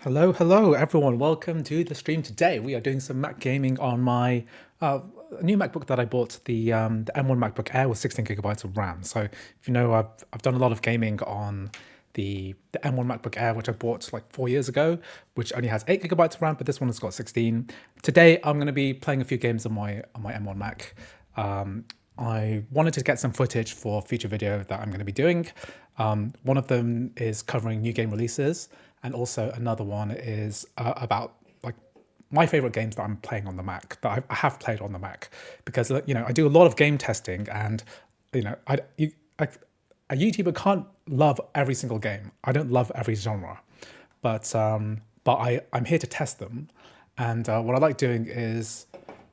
Hello everyone. Welcome to the stream today. We are doing some Mac gaming on my new MacBook that I bought, the M1 MacBook Air with 16 gigabytes of RAM. So if you know, I've done a lot of gaming on the M1 MacBook Air, which I bought like 4 years ago, which only has 8 gigabytes of RAM, but this one has got 16. Today I'm going to be playing a few games on my M1 Mac. I wanted to get some footage for a future video that I'm going to be doing. One of them is covering new game releases, and also another one is about like my favorite games that I'm playing on the Mac, that I have played on the Mac, because I do a lot of game testing, and a YouTuber can't love every single game. I don't love every genre, but I'm here to test them, and what I like doing is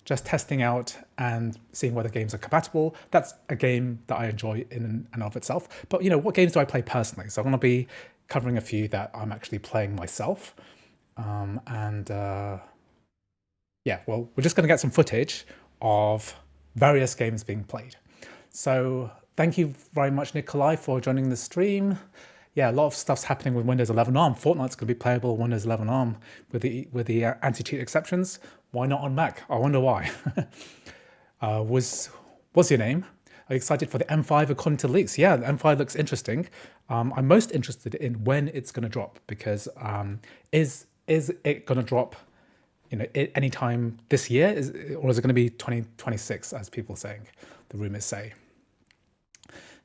just testing out and seeing whether games are compatible. That's a game that I enjoy in and of itself. But what games do I play personally? So I'm going to be covering a few that I'm actually playing myself. Yeah, well, we're just going to get some footage of various games being played. So thank you very much, Nikolai, for joining the stream. Yeah, a lot of stuff's happening with Windows 11 ARM. Fortnite's going to be playable Windows 11 ARM with the anti-cheat exceptions. Why not on Mac? I wonder why. What's your name? Are you excited for the M5 according to leaks? Yeah, the M5 looks interesting. I'm most interested in when it's going to drop, because is it going to drop anytime this year, or is it going to be 2026 as people saying, the rumors say?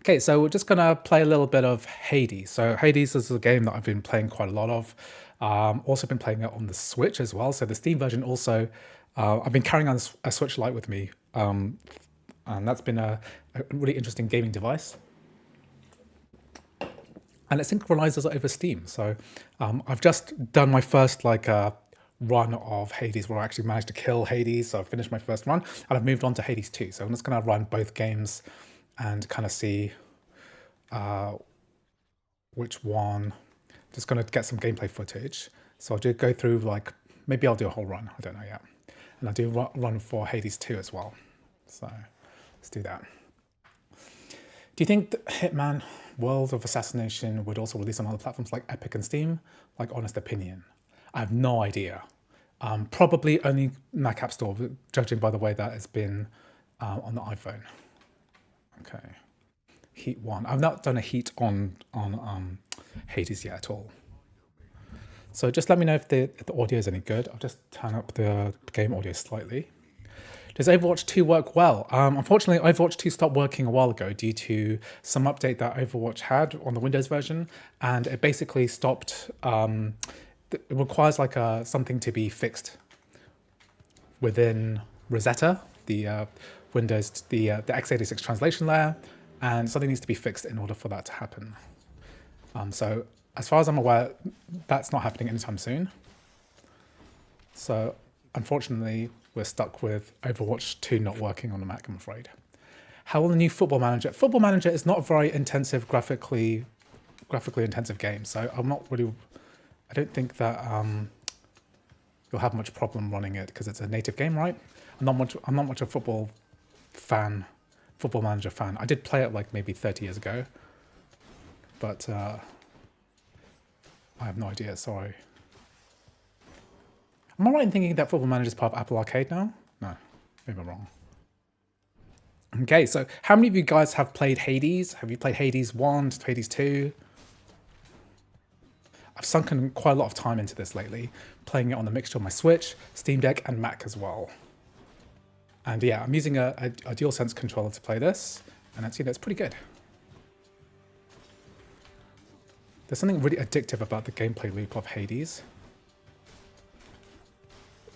Okay, so we're just going to play a little bit of Hades. So Hades is a game that I've been playing quite a lot of. Also been playing it on the Switch as well. So the Steam version also, I've been carrying on a Switch Lite with me. And that's been a really interesting gaming device. And it synchronizes over Steam. So I've just done my first run of Hades, where I actually managed to kill Hades. So I finished my first run, and I've moved on to Hades 2. So I'm just going to run both games and kind of see which one. Just going to get some gameplay footage. So I'll go through, maybe I'll do a whole run. I don't know yet. And I'll do a run for Hades 2 as well. So let's do that. Do you think that Hitman World of Assassination would also release on other platforms like Epic and Steam? Like, honest opinion, I have no idea. Probably only Mac App Store, judging by the way that it's been on the iPhone. Okay, Heat 1. I've not done a Heat on Hades yet at all. So just let me know if the audio is any good. I'll just turn up the game audio slightly. Does Overwatch 2 work well? Unfortunately, Overwatch 2 stopped working a while ago due to some update that Overwatch had on the Windows version, and it basically stopped. It requires something to be fixed within Rosetta, the Windows, the x86 translation layer, and something needs to be fixed in order for that to happen. So as far as I'm aware, that's not happening anytime soon. So unfortunately, we're stuck with Overwatch 2 not working on the Mac, I'm afraid. How will the new Football Manager? Football Manager is not a very intensive, graphically intensive game, so I don't think that you'll have much problem running it, because it's a native game, right? I'm not much a Football Manager fan. I did play it maybe 30 years ago, but I have no idea, sorry. Am I right in thinking that Football Manager is part of Apple Arcade now? No, maybe I'm wrong. Okay, so how many of you guys have played Hades? Have you played Hades 1 to Hades 2? I've sunken quite a lot of time into this lately, playing it on a mixture of my Switch, Steam Deck, and Mac as well. And yeah, I'm using a DualSense controller to play this, and it's pretty good. There's something really addictive about the gameplay loop of Hades.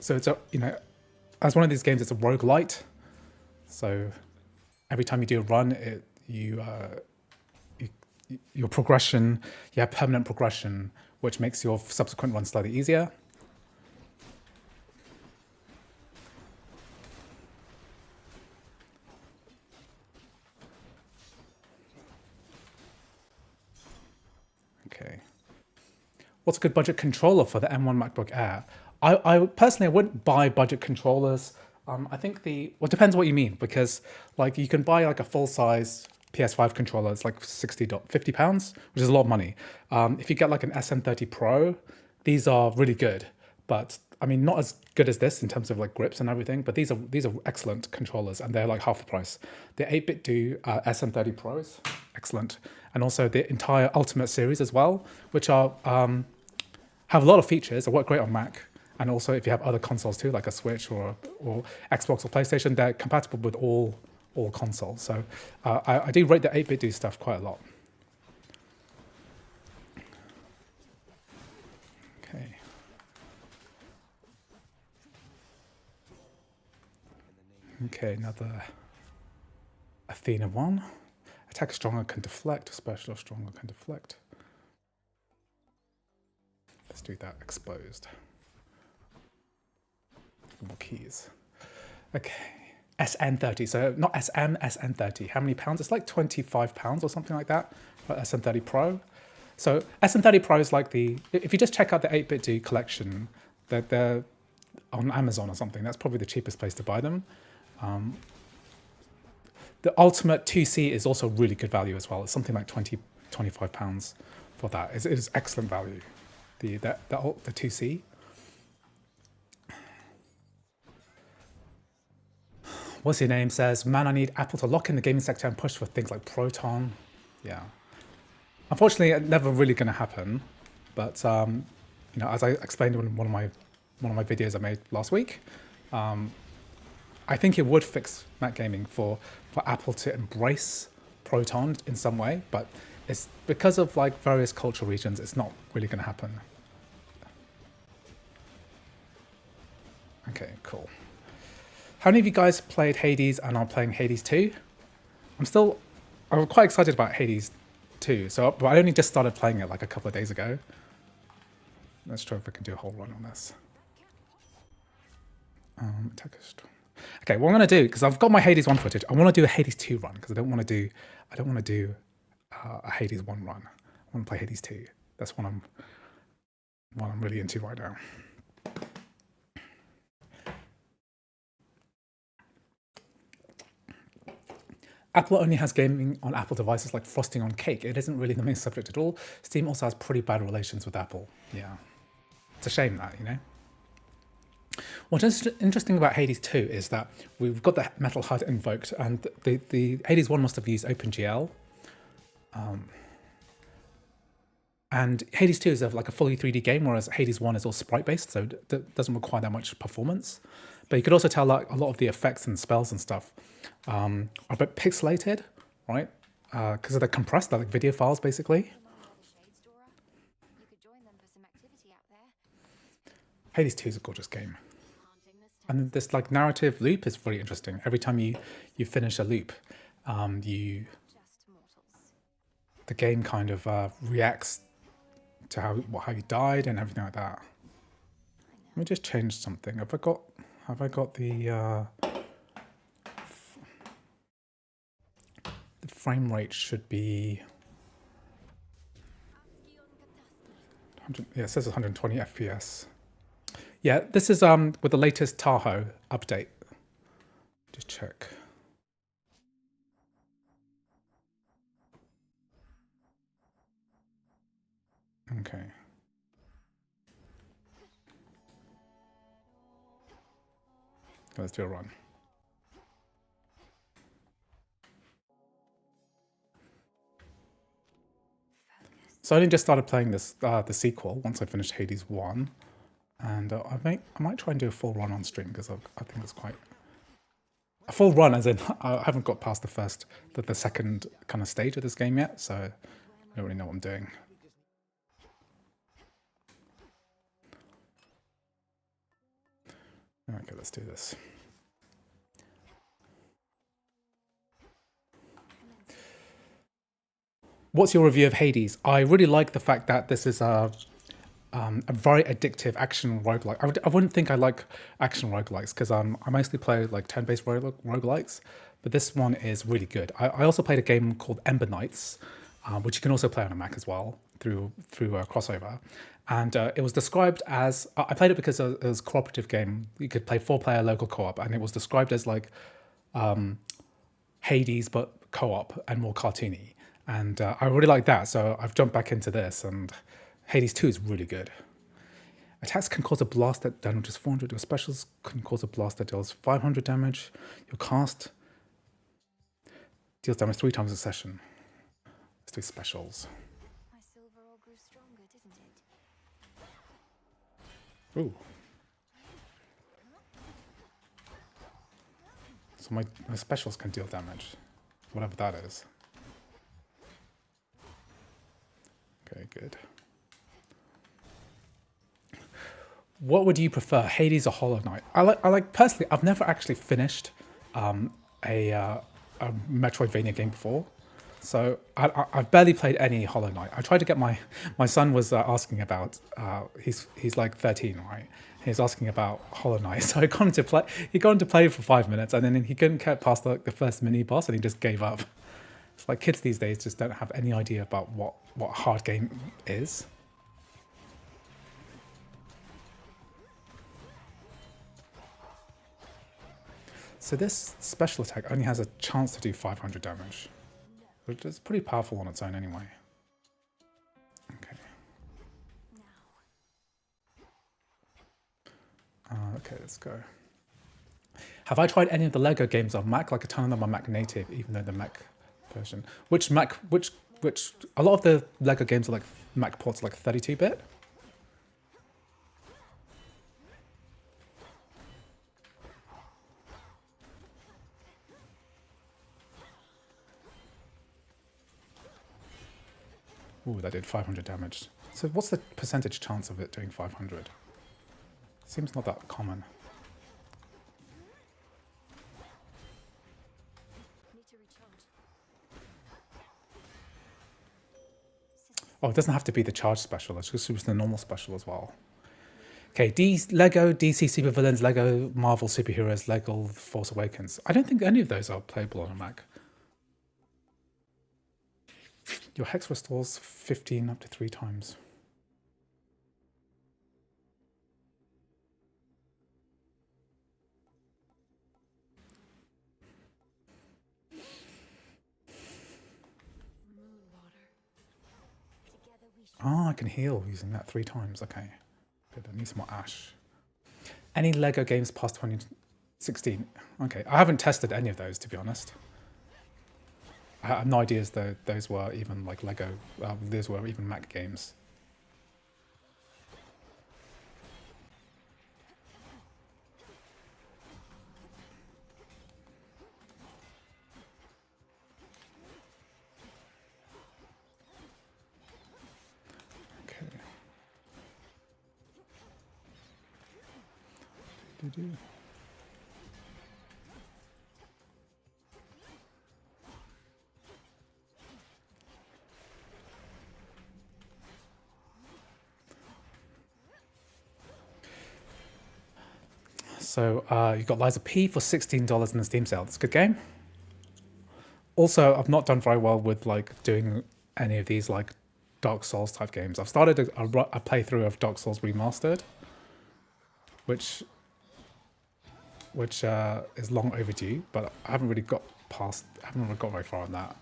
So it's as one of these games, it's a roguelite. So every time you do a run, your progression, you have permanent progression, which makes your subsequent run slightly easier. Okay. What's a good budget controller for the M1 MacBook Air? I personally wouldn't buy budget controllers. I think well, it depends what you mean, because you can buy a full-size PS5 controller. It's like £50, which is a lot of money. If you get an SN30 Pro, these are really good, but I mean, not as good as this in terms of like grips and everything, but these are excellent controllers, and they're like half the price. The 8-bit do SM30 Pros, excellent, and also the entire Ultimate series as well, which are have a lot of features. They work great on Mac, and also if you have other consoles too, like a Switch or Xbox or PlayStation, they're compatible with all consoles. So I do rate the 8-bit do stuff quite a lot. Okay. Okay, another Athena one. Attack stronger can deflect, special stronger can deflect. Let's do that exposed. More keys. Okay, SN30. So not SM, SN30. How many pounds? It's like 25 pounds or something like that for SN30 Pro. So SN30 Pro is like the, if you just check out the 8-bit do collection, they're on Amazon or something. That's probably the cheapest place to buy them. The Ultimate 2C is also really good value as well. It's something like 25 pounds for that. It is excellent value. The 2C. What's your name says, man, I need Apple to lock in the gaming sector and push for things like Proton. Yeah. Unfortunately, it's never really going to happen. But you know, as I explained in one of my videos I made last week, I think it would fix Mac gaming for Apple to embrace Proton in some way, but it's because of like various cultural regions, it's not really going to happen. Okay, cool. How many of you guys played Hades and are playing Hades 2? I'm quite excited about Hades 2, but I only just started playing it like a couple of days ago. Let's try if I can do a whole run on this. Okay, what I'm going to do, because I've got my Hades 1 footage, I want to do a Hades 2 run, because I don't want to do a Hades 1 run. I want to play Hades 2. That's what I'm really into right now. Apple only has gaming on Apple devices like frosting on cake. It isn't really the main subject at all. Steam also has pretty bad relations with Apple. Yeah. It's a shame that, you know. What's interesting about Hades 2 is that we've got the Metal HUD invoked, and the Hades 1 must have used OpenGL. And Hades 2 is like a fully 3D game, whereas Hades 1 is all sprite-based, so it doesn't require that much performance. But you could also tell like a lot of the effects and spells and stuff are a bit pixelated, right? Because they're compressed, they're like video files, basically. Hades 2 is a gorgeous game. And this like narrative loop is very interesting. Every time you finish a loop, the game kind of reacts to how you died and everything like that. Let me just change something. Have I got the frame rate should be yeah, it says 120 FPS. Yeah, this is with the latest Tahoe update. Just check. Okay. Let's do a run. So I only just started playing this the sequel once I finished Hades 1. And I might try and do a full run on stream, because I think it's quite a full run, as in I haven't got past the second kind of stage of this game yet, so I don't really know what I'm doing. Okay, let's do this. What's your review of Hades? I really like the fact that this is a very addictive action roguelike. I wouldn't think I like action roguelikes, because I mostly play like turn-based roguelikes, but this one is really good. I also played a game called Ember Knights, which you can also play on a Mac as well through Crossover, and it was described as, I played it because it was a cooperative game. You could play 4-player local co-op, and it was described as like Hades but co-op and more cartoony, and I really like that, so I've jumped back into this, and Hades 2 is really good. Attacks can cause a blast that damages 400. Your specials can cause a blast that deals 500 damage. Your cast deals damage 3 times a session. Let's do specials. My silver all grew stronger, didn't it? Ooh. So my specials can deal damage, whatever that is. Okay, good. What would you prefer, Hades or Hollow Knight? I like personally. I've never actually finished a Metroidvania game before, so I've barely played any Hollow Knight. I tried to get my son was asking about. He's like 13, right? He's asking about Hollow Knight, so I got him to play. He got him to play for 5 minutes, and then he couldn't get past the first mini boss, and he just gave up. It's like kids these days just don't have any idea about what a hard game is. So this special attack only has a chance to do 500 damage, which is pretty powerful on its own anyway. Okay. Okay, let's go. Have I tried any of the Lego games on Mac? Like a ton of them are Mac native, even though the Mac version. Which a lot of the Lego games are like Mac ports, like 32-bit. Ooh, that did 500 damage. So what's the percentage chance of it doing 500? Seems not that common. Oh, it doesn't have to be the charge special. It's just the normal special as well. Okay, Lego DC Supervillains, Lego Marvel Superheroes, Lego Force Awakens. I don't think any of those are playable on a Mac. Your hex restores 15 up to 3 times. Oh, I can heal using that 3 times. Okay, good. I need some more ash. Any Lego games past 2016? Okay, I haven't tested any of those, to be honest. I have no idea as though those were even like Lego, those were even Mac games. Okay. So you got Liza P for $16 in the Steam sale. That's a good game. Also, I've not done very well with like doing any of these like Dark Souls type games. I've started a playthrough of Dark Souls Remastered, which is long overdue, but I haven't really got very far on that.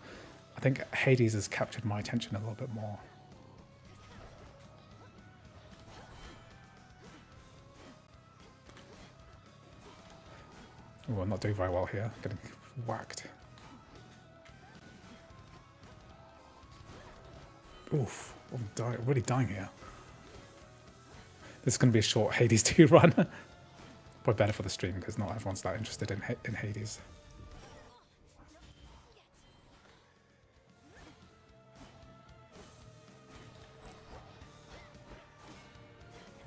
I think Hades has captured my attention a little bit more. Oh, I'm not doing very well here. Getting whacked. Oof, I'm really dying here. This is going to be a short Hades 2 run. Probably better for the stream because not everyone's that interested in Hades.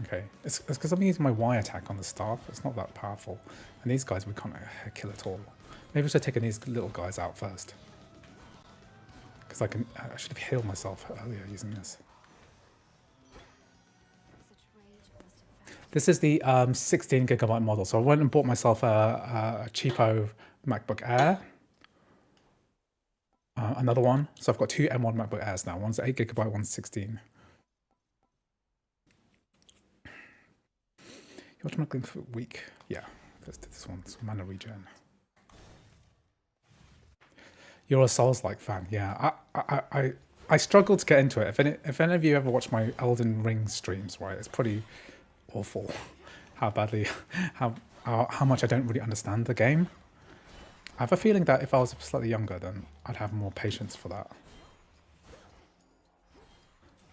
Okay, it's because I'm using my Y attack on the staff. It's not that powerful. And these guys we can't kill at all. Maybe I should have taken these little guys out first. Because I should have healed myself earlier using this. This is the 16GB model. So I went and bought myself a cheapo MacBook Air. Another one. So I've got 2 M1 MacBook Airs now. One's 8GB, one's 16. You're automatically for weak. Yeah, this one's mana regen. You're a Soulslike fan, yeah. I struggled to get into it. If any of you ever watch my Elden Ring streams, right, it's pretty awful. How badly, how much I don't really understand the game. I have a feeling that if I was slightly younger, then I'd have more patience for that.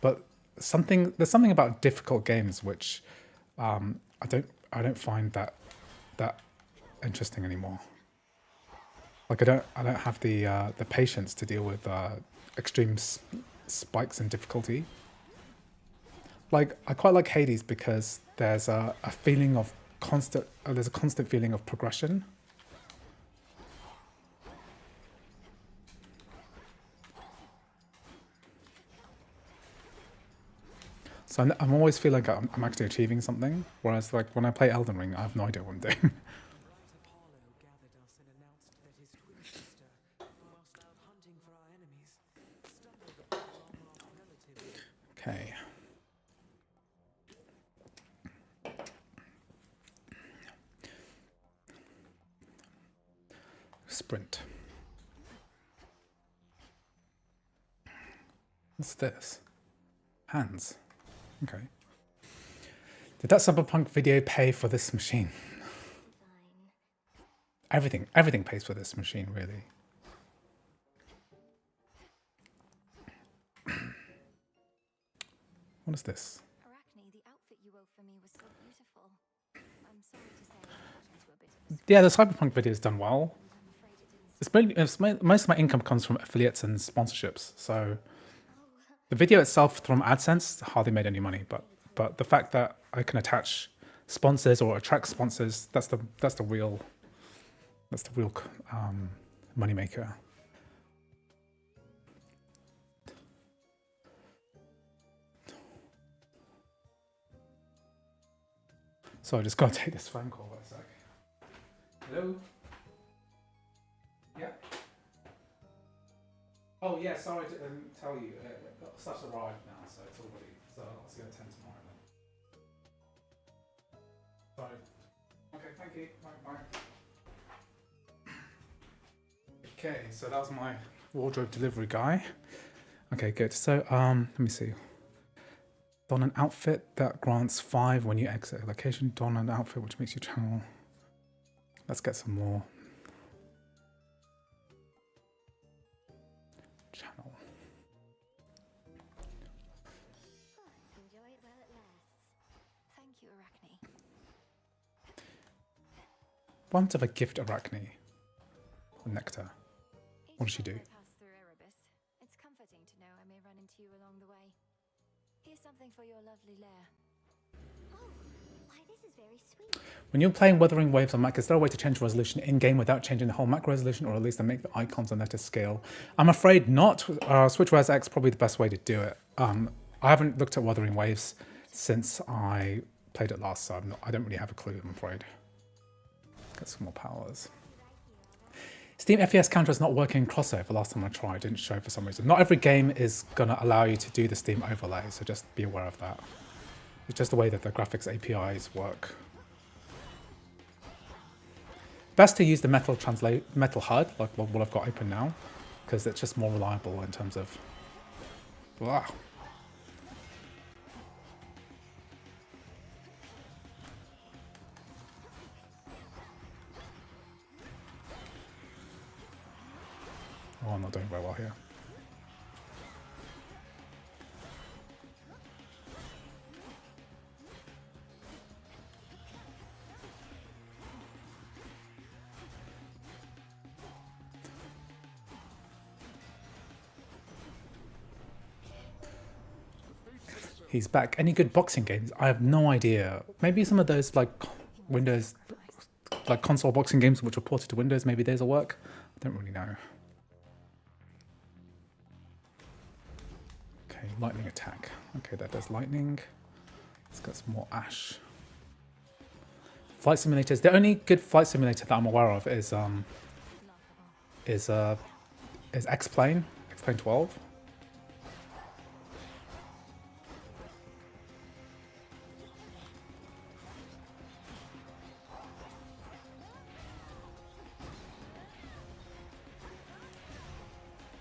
But there's something about difficult games which I don't find that interesting anymore. Like I don't have the patience to deal with extreme spikes in difficulty. Like I quite like Hades because there's a feeling of there's a constant feeling of progression. So I'm always feeling like I'm actually achieving something, whereas like when I play Elden Ring, I have no idea what I'm doing. Okay. Sprint. What's this? Hands. Okay. Did that Cyberpunk video pay for this machine? Everything pays for this machine, really. What is this? Arachne, the outfit you wove for me was so beautiful. I'm sorry to say I got into a bit of a Yeah, the Cyberpunk video is done well. I'm afraid it didn't. Most of my income comes from affiliates and sponsorships. So the video itself from AdSense hardly made any money, but the fact that I can attach sponsors or attract sponsors, that's the real moneymaker. So I just gotta take this phone call for a sec. Hello? Yeah? Oh yeah, sorry to tell you, stuff's arrived now, so it's all ready. So I'll see you at 10 tomorrow then. Sorry. Okay, thank you. Bye. Okay, so that was my wardrobe delivery guy. Okay, good. So let me see. Don an outfit that grants 5 when you exit a location. Don an outfit which makes you channel. Let's get some more. Channel. Enjoy it while it lasts. Thank you, Arachne. What happens if I gift Arachne a nectar? What does she do? Each time I pass through Erebus, it's comforting to know I may run into you along the way. Here's something for your lovely lair. Oh, why this is very sweet. When you're playing Wuthering Waves on Mac, is there a way to change resolution in-game without changing the whole Mac resolution, or at least to make the icons and letter scale? I'm afraid not. SwitchOS X probably the best way to do it. I haven't looked at Wuthering Waves since I played it last, so I don't really have a clue, I'm afraid. Get some more powers. Steam FPS counter is not working in crossover. Last time I tried, it didn't show for some reason. Not every game is going to allow you to do the Steam overlay, so just be aware of that. It's just the way that the graphics APIs work. Best to use the Metal HUD, like what I've got open now, because it's just more reliable in terms of... Wow. Oh, I'm not doing very well here. He's back. Any good boxing games? I have no idea. Maybe some of those like Windows, like console boxing games which are ported to Windows, maybe those will work. I don't really know. Okay, lightning attack. Okay, that does lightning. Let's get some more ash. Flight simulators. The only good flight simulator that I'm aware of is X-Plane 12.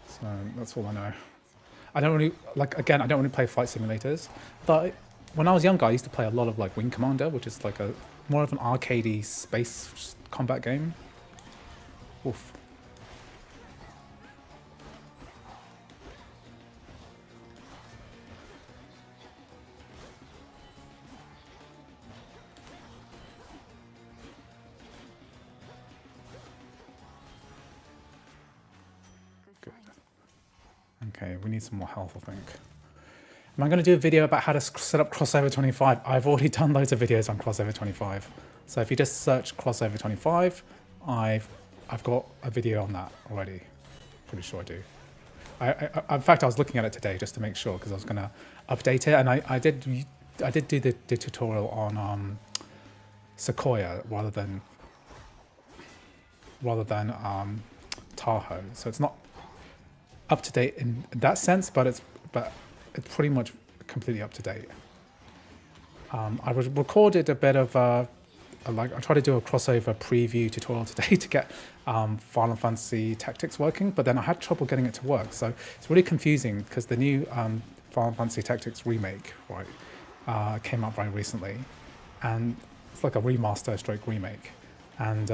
So that's all I know. I don't really, like, again, I don't really play flight simulators, but when I was younger, I used to play a lot of like Wing Commander, which is like a more of an arcadey space combat game. Oof. Good. Okay, we need some more health, I think. Am I going to do a video about how to set up Crossover 25? I've already done loads of videos on Crossover 25. So if you just search Crossover 25, I've got a video on that already. Pretty sure I do. In fact, I was looking at it today just to make sure because I was going to update it, and I did do the tutorial on Sequoia rather than Tahoe. So it's not up to date in that sense, but it's pretty much completely up to date. I recorded a bit of I tried to do a crossover preview tutorial today to get Final Fantasy Tactics working, but then I had trouble getting it to work. So it's really confusing because the new Final Fantasy Tactics remake, right, came out very recently, and it's like a remaster stroke remake, and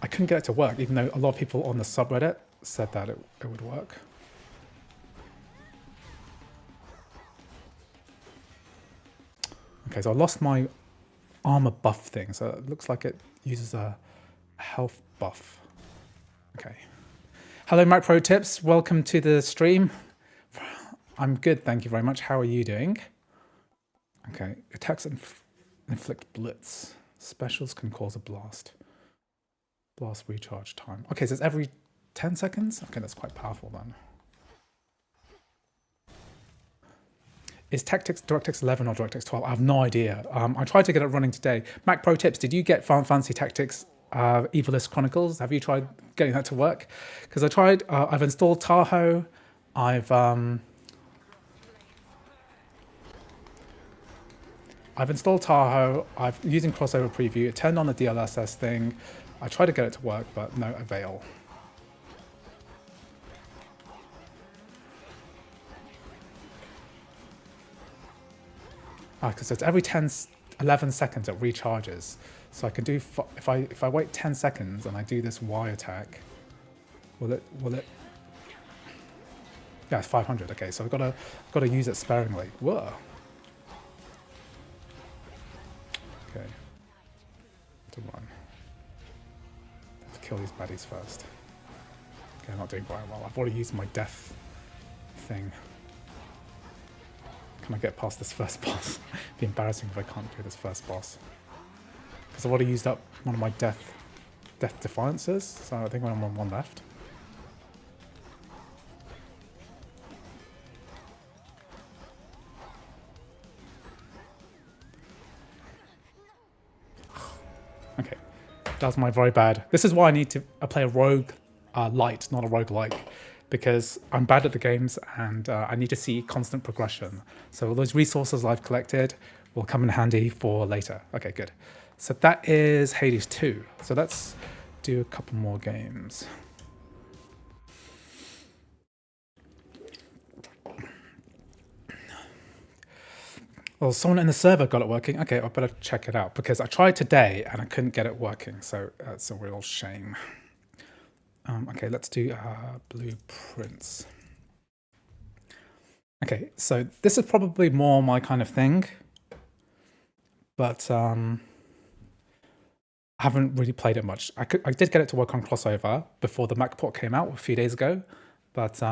I couldn't get it to work, even though a lot of people on the subreddit said that it would work. Okay, so I lost my armor buff thing, so it looks like it uses a health buff. Okay. Hello, Mac Pro Tips. Welcome to the stream. I'm good, thank you very much. How are you doing? Okay, attacks inflict blitz. Specials can cause a blast. Blast recharge time. Okay, so it's every 10 seconds? Okay, that's quite powerful then. Is DirectX 11 or DirectX 12? I have no idea. I tried to get it running today. Mac Pro Tips, did you get Final Fantasy Tactics Evilist Chronicles? Have you tried getting that to work? Because I tried, I've installed Tahoe, I've installed Tahoe, I'm using Crossover Preview, it turned on the DLSS thing. I tried to get it to work, but no avail. Because it's every 11 seconds it recharges. So I can do, if I wait 10 seconds and I do this Y attack, will it? Yeah, it's 500. Okay, so I've got to use it sparingly. Whoa. Okay. To run. Let's kill these baddies first. Okay, I'm not doing quite well. I've already used my death thing. Can I get past this first boss? It'd be embarrassing if I can't do this first boss. Because I've already used up one of my death defiances, so I think I'm on one left. Okay, that was my very bad. This is why I need to play a rogue light, not a roguelike. Because I'm bad at the games and I need to see constant progression. So all those resources I've collected will come in handy for later. Okay, good. So that is Hades 2. So let's do a couple more games. Well, someone in the server got it working. Okay, I better check it out because I tried today and I couldn't get it working. So that's a real shame. Okay, let's do blueprints. Okay, so this is probably more my kind of thing, but I haven't really played it much. I did get it to work on Crossover before the Mac port came out a few days ago, but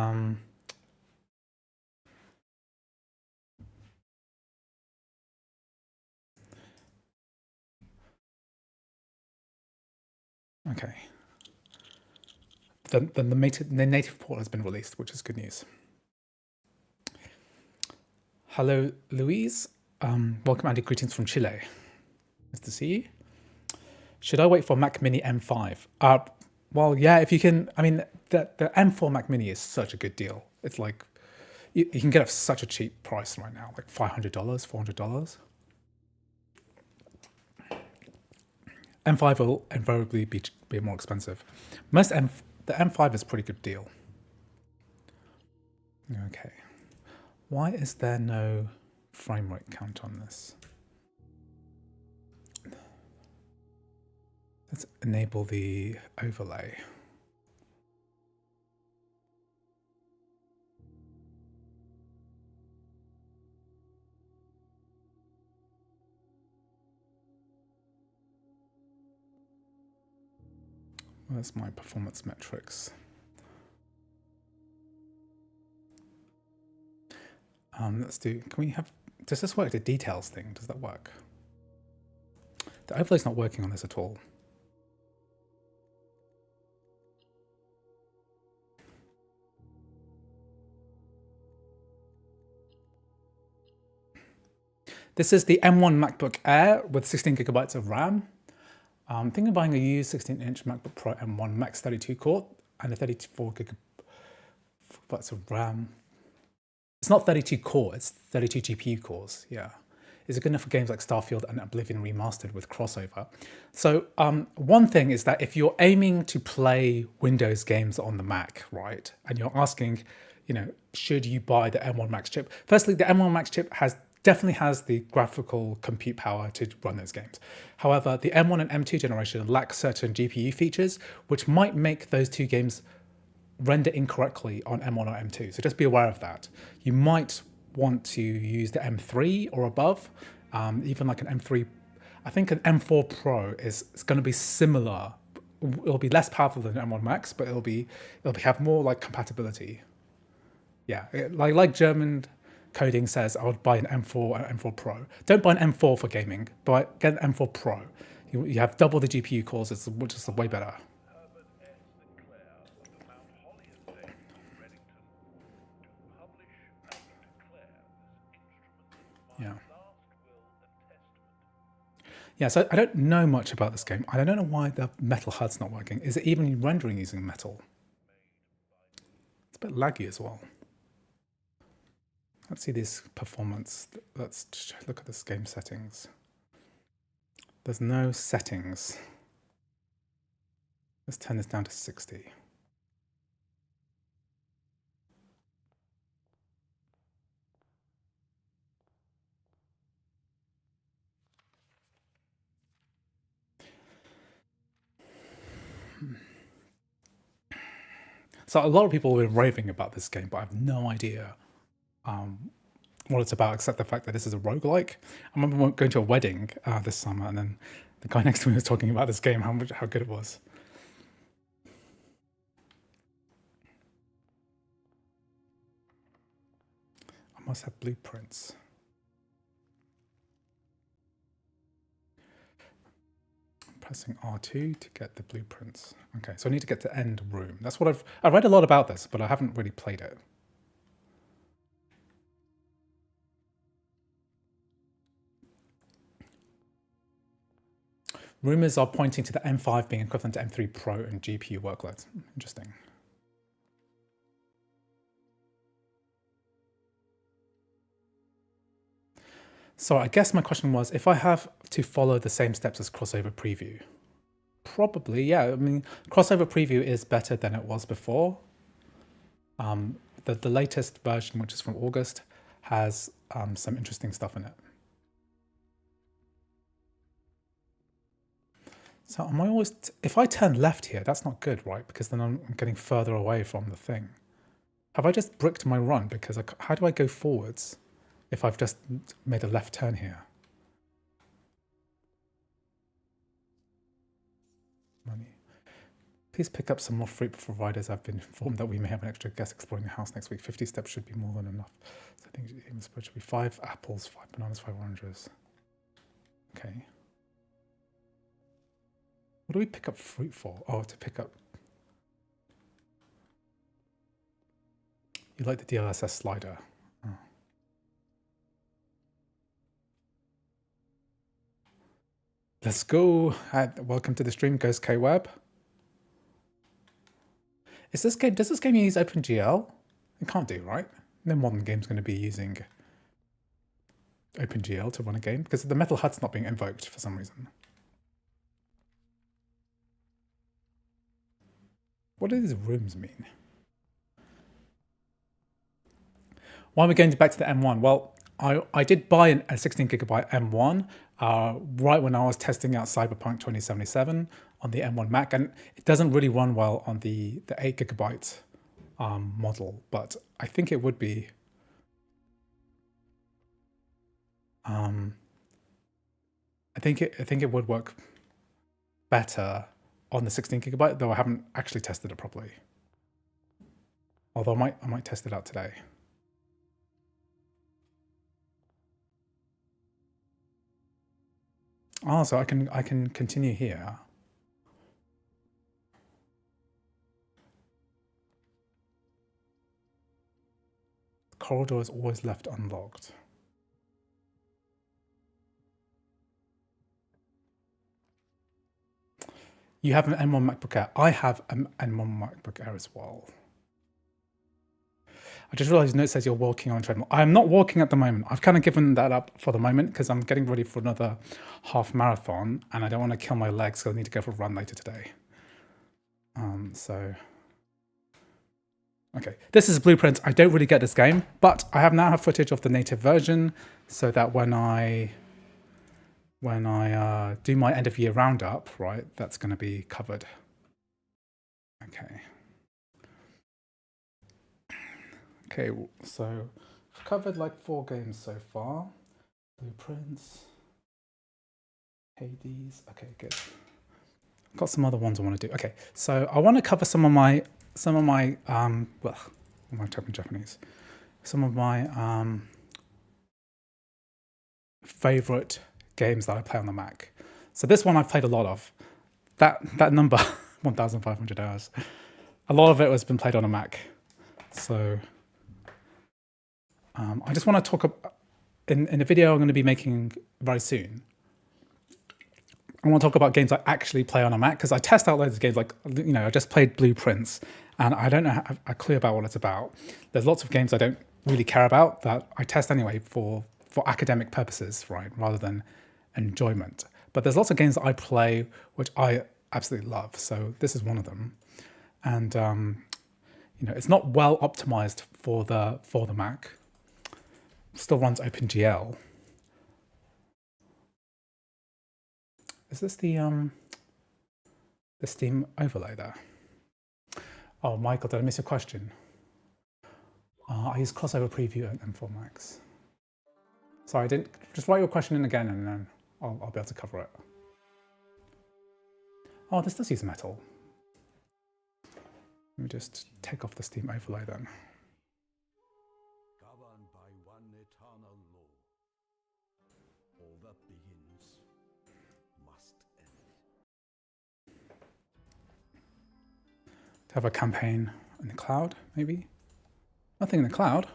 okay. Then the native port has been released, which is good news. Hello, Louise. Welcome, Andy. Greetings from Chile. Nice to see you. Should I wait for Mac Mini M5? Well, yeah, if you can. I mean, the M4 Mac Mini is such a good deal. It's like you can get it for such a cheap price right now, like $500, $400. M5 will invariably be more expensive. The M5 is a pretty good deal. Okay. Why is there no frame rate count on this? Let's enable the overlay. Where's my performance metrics? Let's do, can we have, does this work, the details thing, does that work? The overlay's not working on this at all. This is the M1 MacBook Air with 16 gigabytes of RAM. I'm thinking of buying a used 16-inch MacBook Pro M1 Max 32 core and a 34 gigabytes of RAM. It's not 32 core, it's 32 GPU cores, yeah. Is it good enough for games like Starfield and Oblivion Remastered with crossover? So one thing is that if you're aiming to play Windows games on the Mac, right, and you're asking, you know, should you buy the M1 Max chip? Firstly, the M1 Max chip definitely has the graphical compute power to run those games. However, the M1 and M2 generation lack certain GPU features, which might make those two games render incorrectly on M1 or M2. So just be aware of that. You might want to use the M3 or above, even like an M3. I think an M4 Pro is going to be similar. It'll be less powerful than M1 Max, but it'll have more like compatibility. Yeah, like German coding says, I would buy an M4 and M4 Pro. Don't buy an M4 for gaming, but get an M4 Pro. You have double the GPU cores, which is way better. Yeah. Yeah, so I don't know much about this game. I don't know why the metal HUD's not working. Is it even rendering using metal? It's a bit laggy as well. Let's see this performance. Let's look at this game settings. There's no settings. Let's turn this down to 60. So a lot of people have been raving about this game, but I have no idea what it's about, except the fact that this is a roguelike. I remember going to a wedding this summer, and then the guy next to me was talking about this game, how good it was. I must have blueprints. Pressing R2 to get the blueprints. Okay, so I need to get to end room. That's what I've read a lot about this, but I haven't really played it. Rumors are pointing to the M5 being equivalent to M3 Pro and GPU workloads. Interesting. So I guess my question was, if I have to follow the same steps as Crossover Preview, probably, yeah. I mean, Crossover Preview is better than it was before. The latest version, which is from August, has some interesting stuff in it. So am I always, if I turn left here, that's not good, right? Because then I'm getting further away from the thing. Have I just bricked my run? Because how do I go forwards if I've just made a left turn here? Money. Please pick up some more fruit providers. I've been informed that we may have an extra guest exploring the house next week. 50 steps should be more than enough. So I think the spread should be 5 apples, 5 bananas, 5 oranges. Okay. What do we pick up fruit for? Oh, to pick up. You like the DLSS slider. Oh. Let's go. Welcome to the stream, Ghost K Web. Does this game use OpenGL? It can't do, right? No modern game's going to be using OpenGL to run a game because the metal HUD's not being invoked for some reason. What do these rooms mean? Why are we going back to the M1? Well, I did buy a 16 gigabyte M1 right when I was testing out Cyberpunk 2077 on the M1 Mac, and it doesn't really run well on the 8 gigabyte model, but I think it would be. I think it would work better on the 16 gigabyte, though I haven't actually tested it properly. Although I might test it out today. Oh, so I can continue here. The corridor is always left unlocked. You have an M1 MacBook Air. I have an M1 MacBook Air as well. I just realized note says you're walking on a treadmill. I'm not walking at the moment. I've kind of given that up for the moment because I'm getting ready for another half marathon and I don't want to kill my legs because I need to go for a run later today. Okay, this is Blueprints. I don't really get this game, but I now have footage of the native version so that when I do my end of year roundup, right, that's going to be covered. Okay. Okay, so I've covered like 4 games so far. Blueprints, Hades. Okay, good. I've got some other ones I want to do. Okay, so I want to cover some of my well, I'm typing Japanese. Some of my favorite games that I play on the Mac. So this one I've played a lot of. That number, 1,500 hours. A lot of it has been played on a Mac. So I just want to talk about, in a video I'm going to be making very soon. I want to talk about games I actually play on a Mac because I test out loads of games. Like, you know, I just played Blueprints and I don't know a clue about what it's about. There's lots of games I don't really care about that I test anyway for academic purposes, right, rather than enjoyment. But there's lots of games that I play which I absolutely love. So this is one of them, and you know, it's not well optimized for the Mac. Still runs OpenGL. Is this the Steam overlay there? Oh, Michael, did I miss your question? I use crossover preview and M4 Max. Sorry, I didn't. Just write your question in again, and then I'll be able to cover it. Oh, this does use metal. Let me just take off the Steam overlay then. Governed by one eternal law, all that begins must end. To have a campaign in the cloud, maybe? Nothing in the cloud.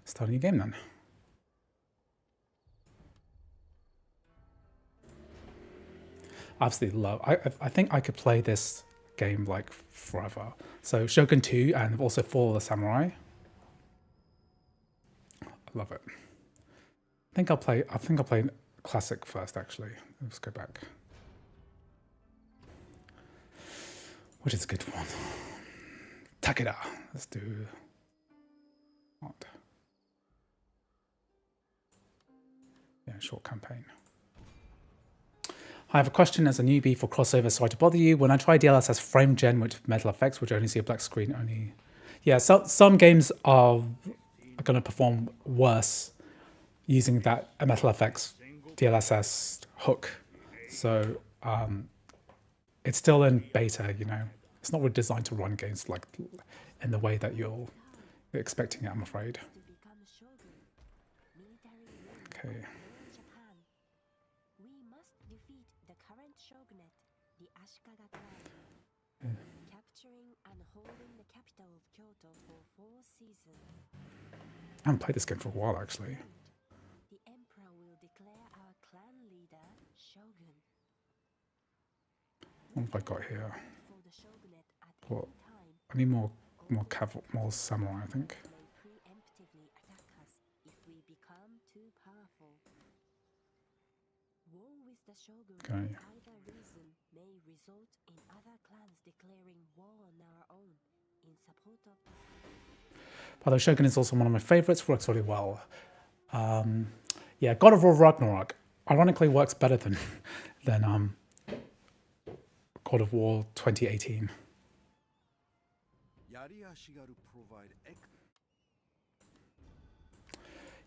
Start a new game then. Absolutely love. I think I could play this game like forever. So Shogun 2 and also Fall of the Samurai. I love it. I think I'll play classic first actually. Let's go back. Which is a good one. Takeda. Let's do what? Yeah, short campaign. I have a question as a newbie for crossover, sorry to bother you. When I try DLSS frame gen with metal effects, which only see a black screen only. Yeah, so some games are going to perform worse using that metal effects DLSS hook. So it's still in beta, you know. It's not really designed to run games like in the way that you're expecting it, I'm afraid. Okay. Capturing and holding the capital of Kyoto for 4 seasons. I haven't played this game for a while, actually. The Emperor will declare our clan leader Shogun. What have I got here? What? I need more samurai, I think. Preemptively attack us if we become too powerful. War with the Shogun for either reason may result in other clans declaring war on our own Although Shogun is also one of my favorites, works really well. Yeah, God of War Ragnarok ironically works better than God of War 2018.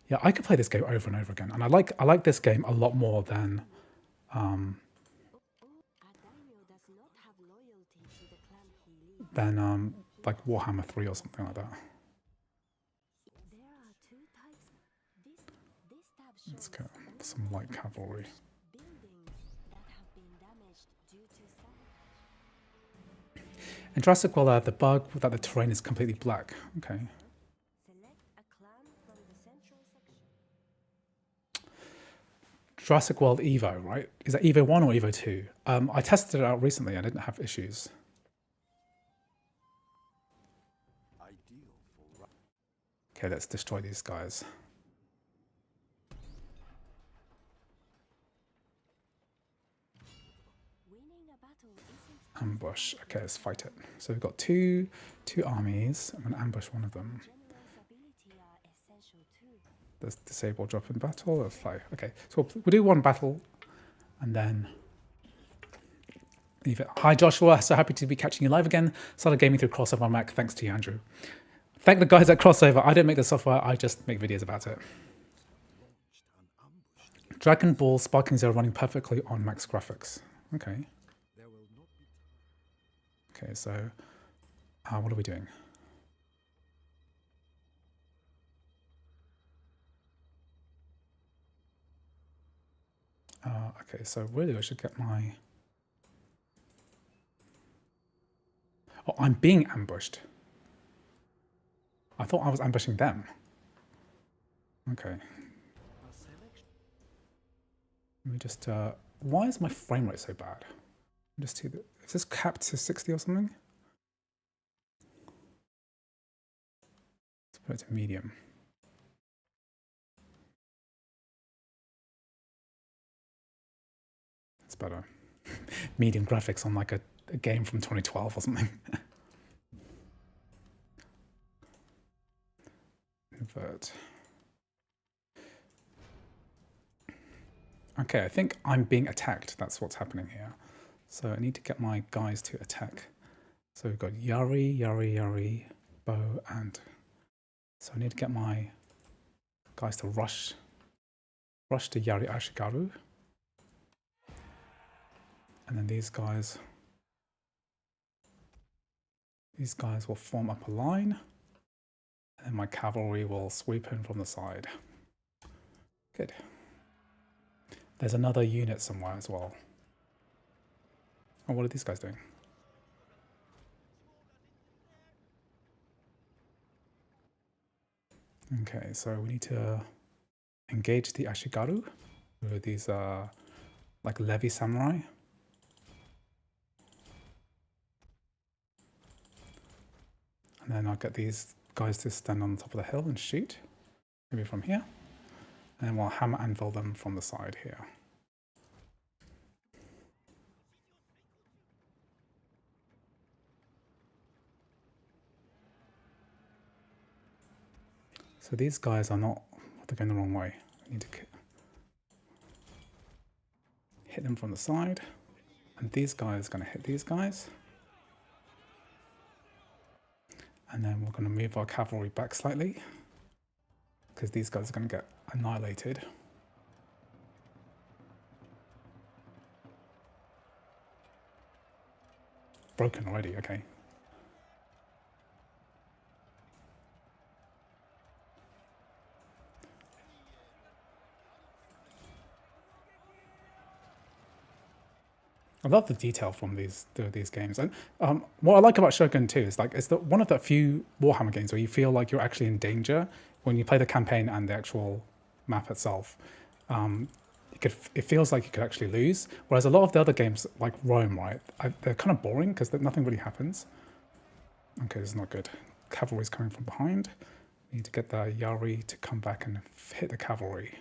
Yeah, I could play this game over and over again, and I like this game a lot more than like Warhammer 3 or something like that. Let's go some light cavalry. In Jurassic World, the bug that the terrain is completely black. Okay. Jurassic World Evo, right? Is that Evo 1 or Evo 2? I tested it out recently. I didn't have issues. Okay, let's destroy these guys. Ambush. Okay, let's fight it. So we've got two armies. I'm going to ambush one of them. Let's disable drop in battle. Let's fly. Okay, so we'll do one battle and then leave it. Hi Joshua, so happy to be catching you live again. Started gaming through Crossover on Mac. Thanks to you, Andrew. Thank the guys at Crossover. I don't make the software, I just make videos about it. Dragon Ball Sparking Zero running perfectly on max graphics. Okay. Okay, so what are we doing? Okay, so really I should get my... Oh, I'm being ambushed. I thought I was ambushing them. Okay. Let me just... why is my frame rate so bad? Just see that. Is this capped to 60 or something? Let's put it to medium. It's better. Medium graphics on like a game from 2012 or something. Invert. Okay, I think I'm being attacked. That's what's happening here. So I need to get my guys to attack. So we've got Yari, bow, and so I need to get my guys to rush to Yari Ashigaru. And then these guys will form up a line. And then my cavalry will sweep in from the side. Good. There's another unit somewhere as well. Oh, what are these guys doing? Okay, so we need to engage the Ashigaru, who are these like levy samurai. And then I'll get these guys to stand on the top of the hill and shoot, maybe from here. And then we'll hammer anvil them from the side here. So these guys are not, they're going the wrong way. I need to hit them from the side. And these guys are going to hit these guys. And then we're going to move our cavalry back slightly, because these guys are going to get annihilated. Broken already, okay. I love the detail from these games, and what I like about Shogun too is like it's one of the few Warhammer games where you feel like you're actually in danger when you play the campaign and the actual map itself. It feels like you could actually lose, whereas a lot of the other games like Rome, right, they're kind of boring because nothing really happens. Okay, this is not good. Cavalry's coming from behind. We need to get the Yari to come back and hit the cavalry.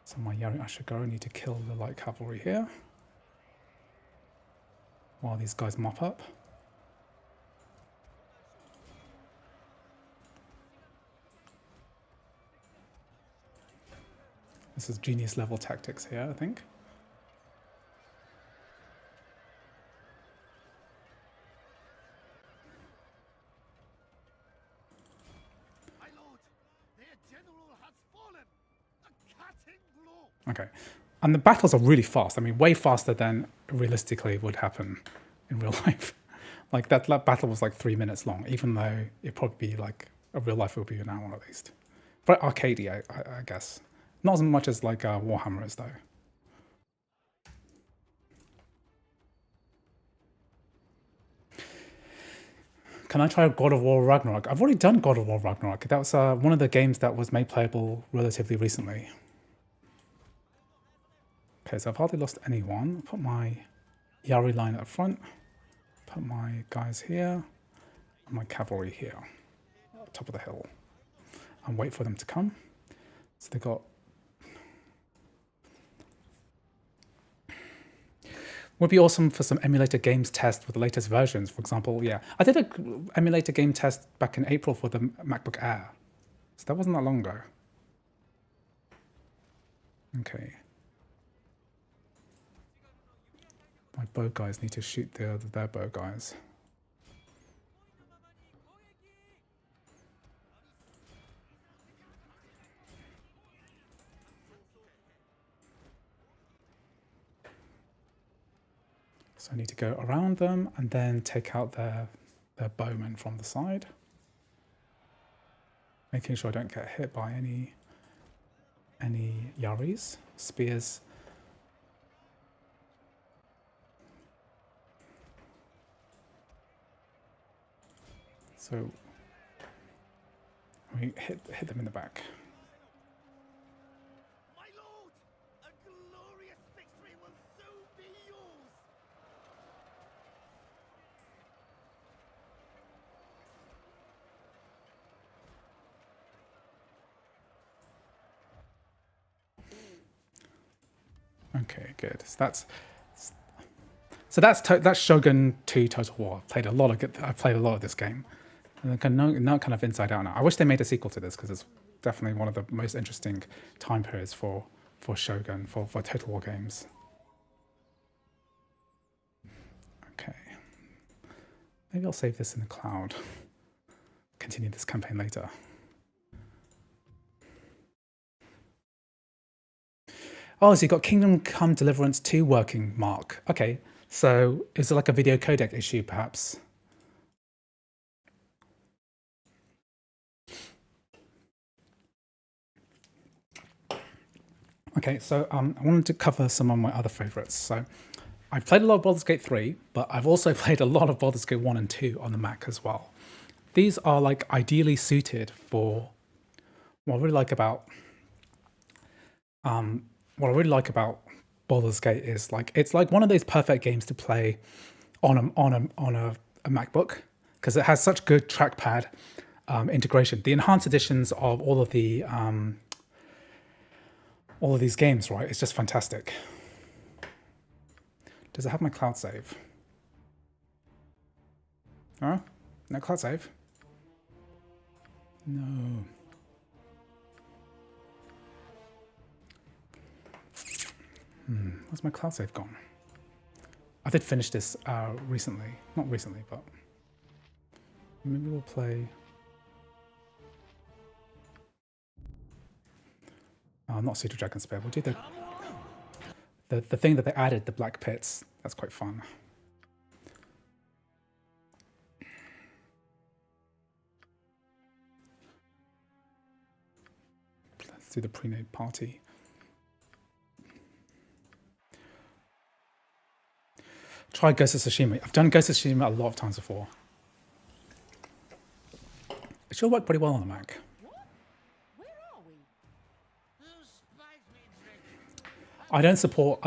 So So my Yari Ashigoro need to kill the light cavalry here while these guys mop up. This is genius level tactics here, I think. My lord, their general has fallen. A cutting blow. Okay. And the battles are really fast. I mean, way faster than realistically would happen in real life. Like that battle was like 3 minutes long, even though it'd probably be like, a real life it would be an hour at least. But arcadey, I guess. Not as much as like Warhammer is though. Can I try God of War Ragnarok? I've already done God of War Ragnarok. That was one of the games that was made playable relatively recently. Okay, so I've hardly lost anyone. Put my Yari line up front. Put my guys here. And my cavalry here. Top of the hill. And wait for them to come. So they got... Would be awesome for some emulator games test with the latest versions. For example, yeah. I did an emulator game test back in April for the MacBook Air. So that wasn't that long ago. Okay. My bow guys need to shoot their bow guys. So I need to go around them and then take out their bowmen from the side. Making sure I don't get hit by any Yaris, spears. So we hit them in the back. My lord, a glorious victory will soon be yours. Okay, good. So that's Shogun 2 Total War. I played a lot of this game. And I can know kind of inside out now. I wish they made a sequel to this because it's definitely one of the most interesting time periods for Shogun, for Total War games. Okay. Maybe I'll save this in the cloud. Continue this campaign later. Oh, so you got Kingdom Come Deliverance 2 working, Mark. Okay, so is it like a video codec issue, perhaps? Okay, so I wanted to cover some of my other favorites. So I've played a lot of Baldur's Gate 3, but I've also played a lot of Baldur's Gate 1 and 2 on the Mac as well. These are like ideally suited for what I really like about Baldur's Gate is like it's like one of those perfect games to play on a MacBook because it has such good trackpad integration. The enhanced editions of all of these games, right? It's just fantastic. Does it have my cloud save? Oh, no cloud save. No. Where's my cloud save gone? I did finish this recently. Not recently, but maybe we'll play. Not Pseudo Dragon Spare. We'll do the thing that they added, the Black Pits. That's quite fun. Let's do the pre-made party. Try Ghost of Tsushima. I've done Ghost of Tsushima a lot of times before. It should work pretty well on the Mac. Where are we? I don't support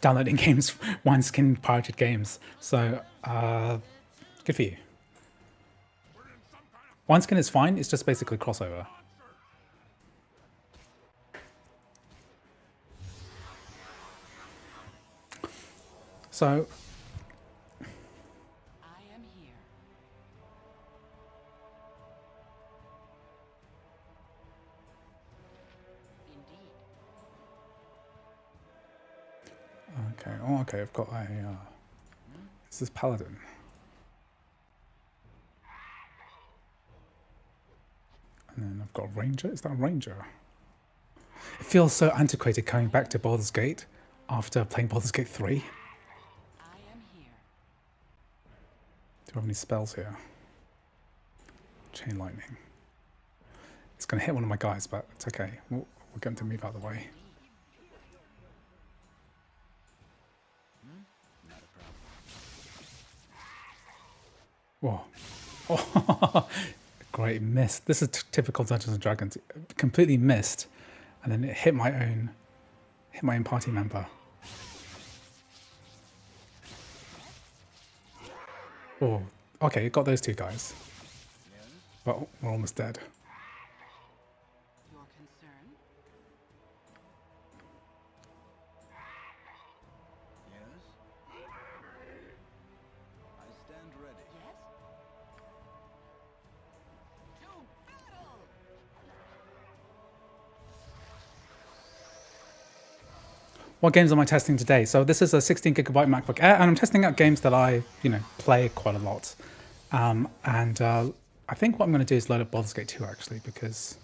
downloading games, wineskin pirated games, so good for you. Wineskin is fine, it's just basically crossover. So I am here. Indeed. okay, oh, okay, I've got a this is paladin. And then I've got a ranger. Is that a ranger? It feels so antiquated coming back to Baldur's Gate after playing Baldur's Gate 3. Do I am here. I have any spells here? Chain lightning. It's going to hit one of my guys, but it's okay. We're going to move out of the way. Whoa. Oh, great, missed. This is typical Dungeons and Dragons. Completely missed. And then it hit my own party member. Oh, okay, got those two guys. But we're almost dead. Your concern? Yes? I stand ready. Yes? To battle! What games am I testing today? So this is a 16 gigabyte MacBook Air, and I'm testing out games that I, play quite a lot. I think what I'm going to do is load up Baldur's Gate 2 actually, because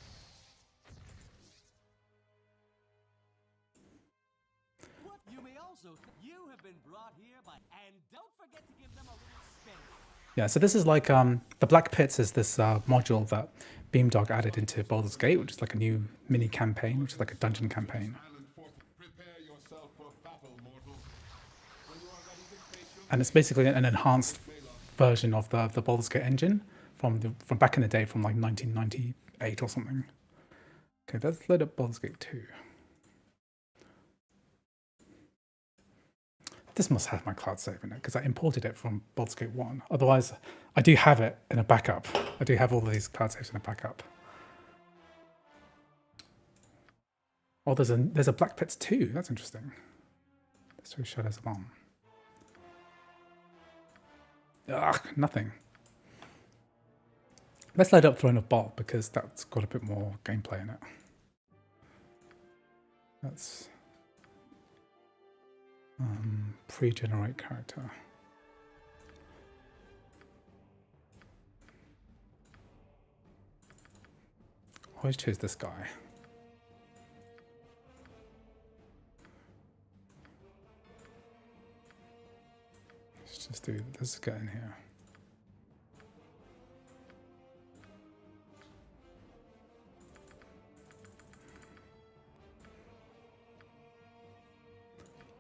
You may also. You have been brought here by. And don't forget to give them a little spin. yeah. So this is like the Black Pits is this module that Beamdog added into Baldur's Gate, which is like a new mini campaign, which is like a dungeon campaign. Prepare yourself for battle, mortal. When you are ready to face your And it's basically an enhanced version of the Baldur's Gate engine from back in the day, from like 1998 or something. Okay, let's load up Baldur's Gate 2. This must have my cloud save in it because I imported it from Baldur's Gate 1. Otherwise, I do have it in a backup. I do have all of these cloud saves in a backup. Oh, there's a Black Pits 2. That's interesting. Let's do Shadows of Arm. Ugh, nothing. Let's load up Throne of Balt because that's got a bit more gameplay in it. That's pre-generate character. Always choose this guy. Let's get in here.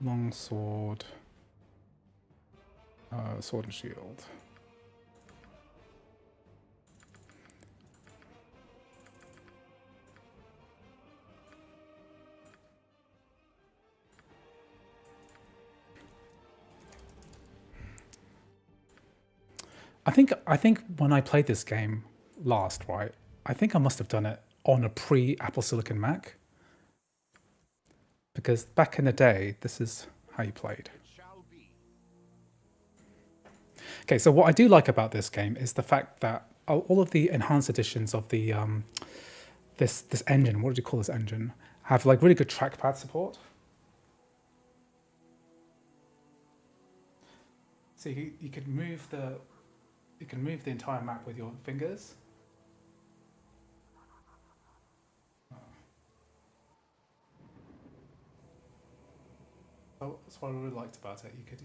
Long sword. Sword and shield. I think when I played this game last, right, I think I must have done it on a pre-Apple Silicon Mac. Because back in the day, this is how you played. Okay, so what I do like about this game is the fact that all of the enhanced editions of the this engine, what do you call this engine, have like really good trackpad support. So you can move the entire map with your fingers. Oh, that's what I really liked about it. You could.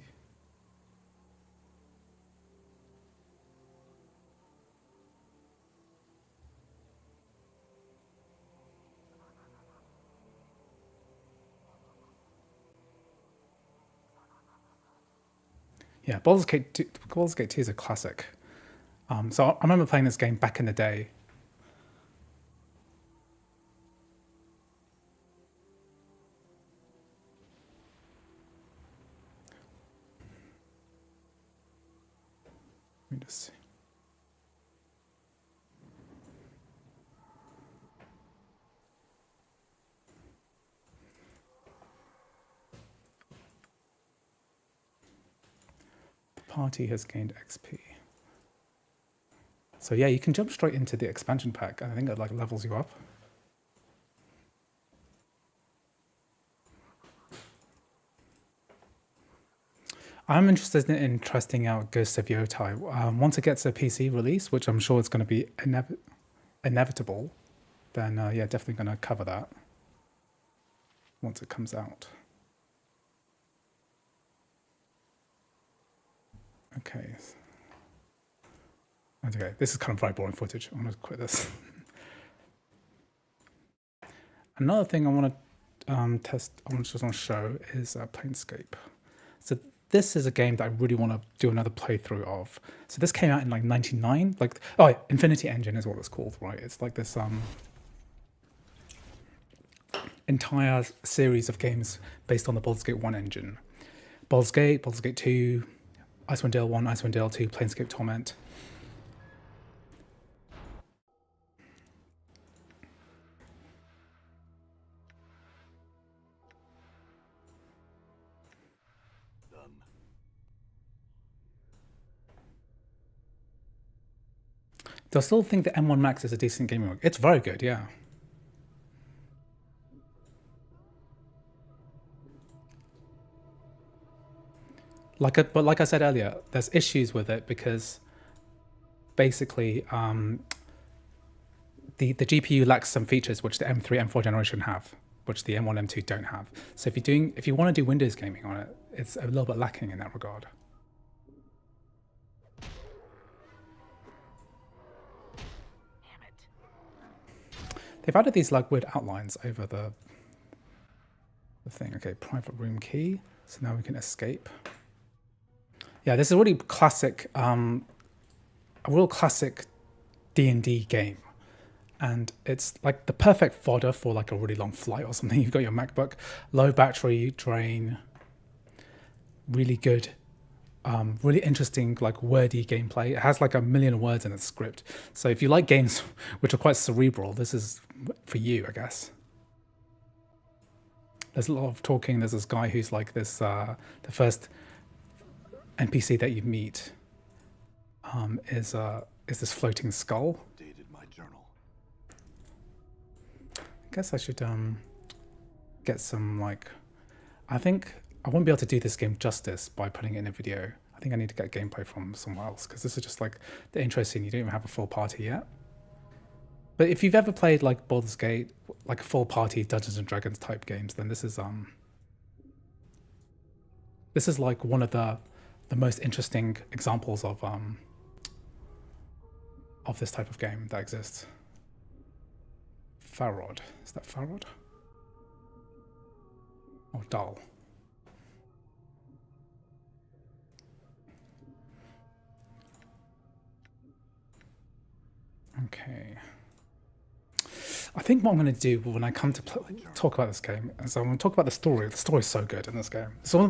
Yeah, Baldur's Gate 2 is a classic. So I remember playing this game back in the day. Let me just see. party has gained XP. So yeah, you can jump straight into the expansion pack. I think it like levels you up. I'm interested in testing out Ghost of Yotai. Once it gets a PC release, which I'm sure it's going to be inevitable, then yeah, definitely going to cover that once it comes out. Okay. Okay, this is kind of very boring footage. I'm going to quit this. Another thing I want to test, I just want to show is Planescape. So this is a game that I really want to do another playthrough of. So this came out in like '99, like Infinity Engine is what it's called, right? It's like this entire series of games based on the Baldur's Gate 1 engine. Baldur's Gate 2, Icewind Dale 1, Icewind Dale 2, Planescape Torment. Do I still think the M1 Max is a decent gaming rig? It's very good, yeah. But like I said earlier, there's issues with it because basically the GPU lacks some features which the M3, M4 generation have, which the M1, M2 don't have. So if you want to do Windows gaming on it, it's a little bit lacking in that regard. They've added these like weird outlines over the thing. Okay, private room key. So now we can escape. Yeah, this is a really classic, a real classic D&D game. And it's like the perfect fodder for like a really long flight or something. You've got your MacBook, low battery drain, really good, really interesting, like wordy gameplay. It has like 1 million words in its script. So if you like games which are quite cerebral, this is for you, I guess. There's a lot of talking. There's this guy who's like this, the first NPC that you meet is this floating skull. Updated my journal. I guess I should get some like, I think I won't be able to do this game justice by putting it in a video. I think I need to get gameplay from somewhere else because this is just like the intro scene. You don't even have a full party yet. But if you've ever played like Baldur's Gate, like a full party Dungeons and Dragons type games, then this is like one of the most interesting examples of this type of game that exists. Farod. Is that Farod? Or Dal? Okay. I think what I'm going to do when I come to talk about this game is I'm going to talk about the story. The story is so good in this game. So,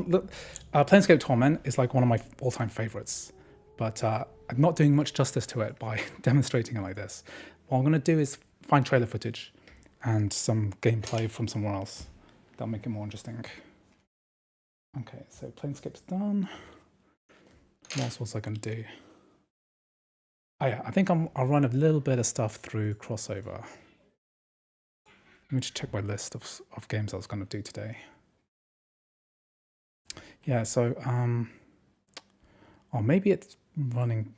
Planescape Torment is like one of my all-time favorites, but I'm not doing much justice to it by demonstrating it like this. What I'm going to do is find trailer footage and some gameplay from somewhere else. That'll make it more interesting. Okay, so Planescape's done. What else was I going to do? Oh yeah, I think I'll run a little bit of stuff through Crossover. Let me just check my list of games I was going to do today. Yeah, so, or maybe it's running,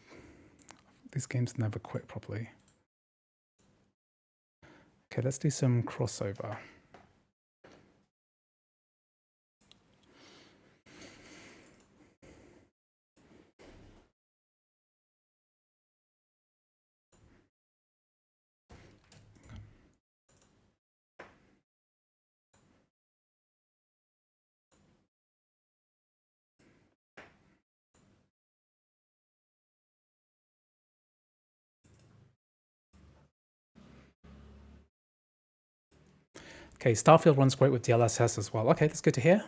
these games never quit properly. Okay, let's do some Crossover. Okay, Starfield runs great with DLSS as well. Okay, that's good to hear.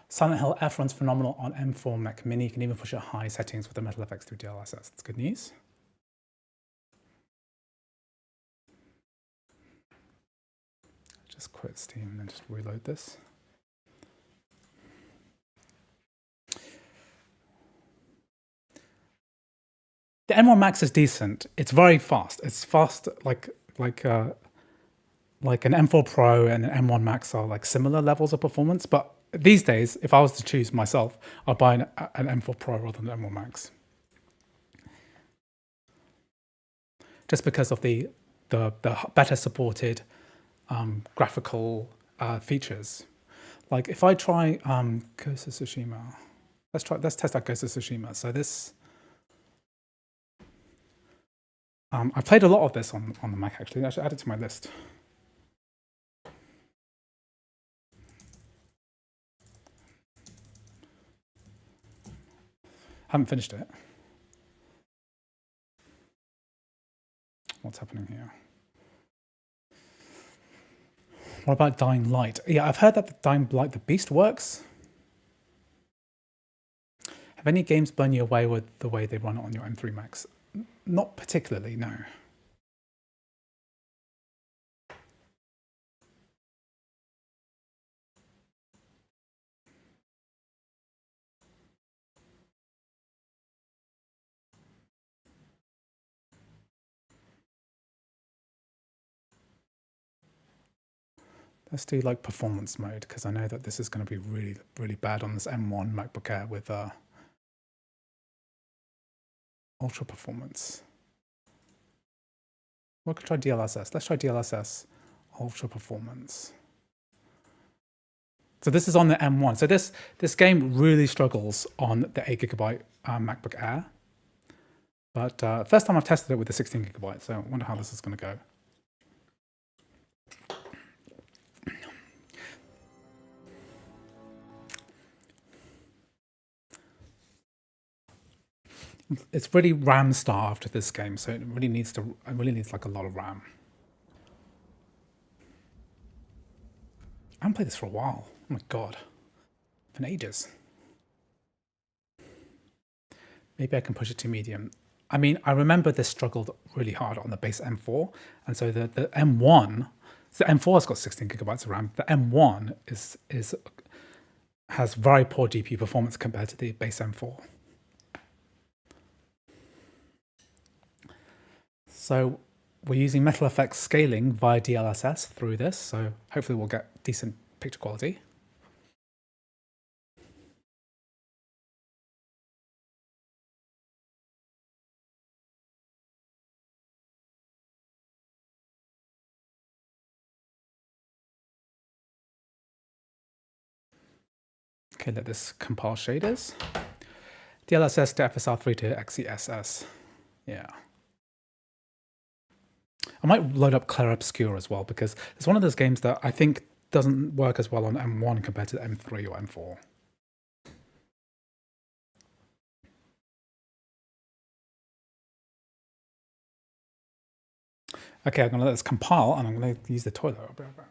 Silent Hill F runs phenomenal on M4 Mac Mini. You can even push it high settings with the Metal FX through DLSS. That's good news. Just quit Steam and then just reload this. The M1 Max is decent. It's very fast. It's fast, like an M4 Pro and an M1 Max are like similar levels of performance. But these days, if I was to choose myself, I'd buy an M4 Pro rather than an M1 Max, just because of the better supported graphical features. Like if I try Ghost of Tsushima, let's test out Ghost of Tsushima. So this. I played a lot of this on the Mac, actually. I should add it to my list. Haven't finished it. What's happening here? What about Dying Light? Yeah, I've heard that the Dying Light, the Beast works. Have any games blown you away with the way they run it on your M3 Max? Not particularly, no. Let's do like performance mode, because I know that this is going to be really, really bad on this M1 MacBook Air with ultra performance. We could try DLSS. Let's try DLSS ultra performance. So this is on the M1. So this game really struggles on the 8GB MacBook Air. But first time I've tested it with the 16GB, so I wonder how this is going to go. It's really RAM starved, this game, so it really needs like a lot of RAM. I haven't played this for a while. Oh my god. Been ages. Maybe I can push it to medium. I mean, I remember this struggled really hard on the base M4, and so the M1, so the M4 has got 16GB of RAM. The M1 has very poor GPU performance compared to the base M4. So we're using Metal Effects scaling via DLSS through this, so hopefully we'll get decent picture quality. Okay, let this compile shaders. DLSS to FSR3 to XeSS. Yeah. I might load up Clair Obscur as well, because it's one of those games that I think doesn't work as well on M1 compared to M3 or M4. Okay, I'm going to let this compile, and I'm going to use the toilet. I'll be right back.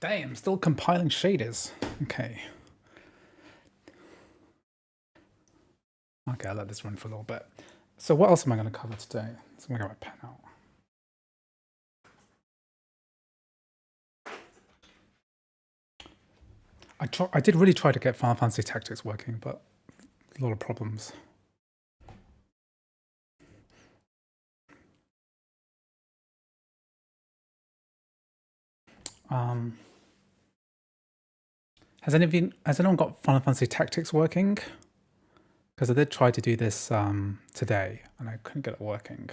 Damn, still compiling shaders. Okay. Okay, I'll let this run for a little bit. So what else am I going to cover today? So I'm going to get my pen out. I did really try to get Final Fantasy Tactics working, but a lot of problems. Has anyone got Final Fantasy Tactics working? Because I did try to do this today, and I couldn't get it working.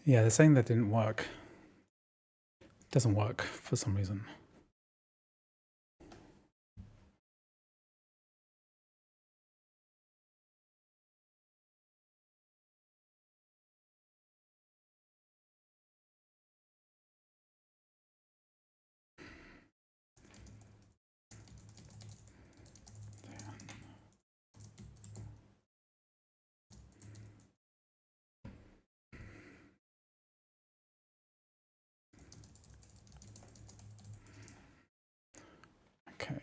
Yeah, they're saying that didn't work. It doesn't work for some reason. Okay.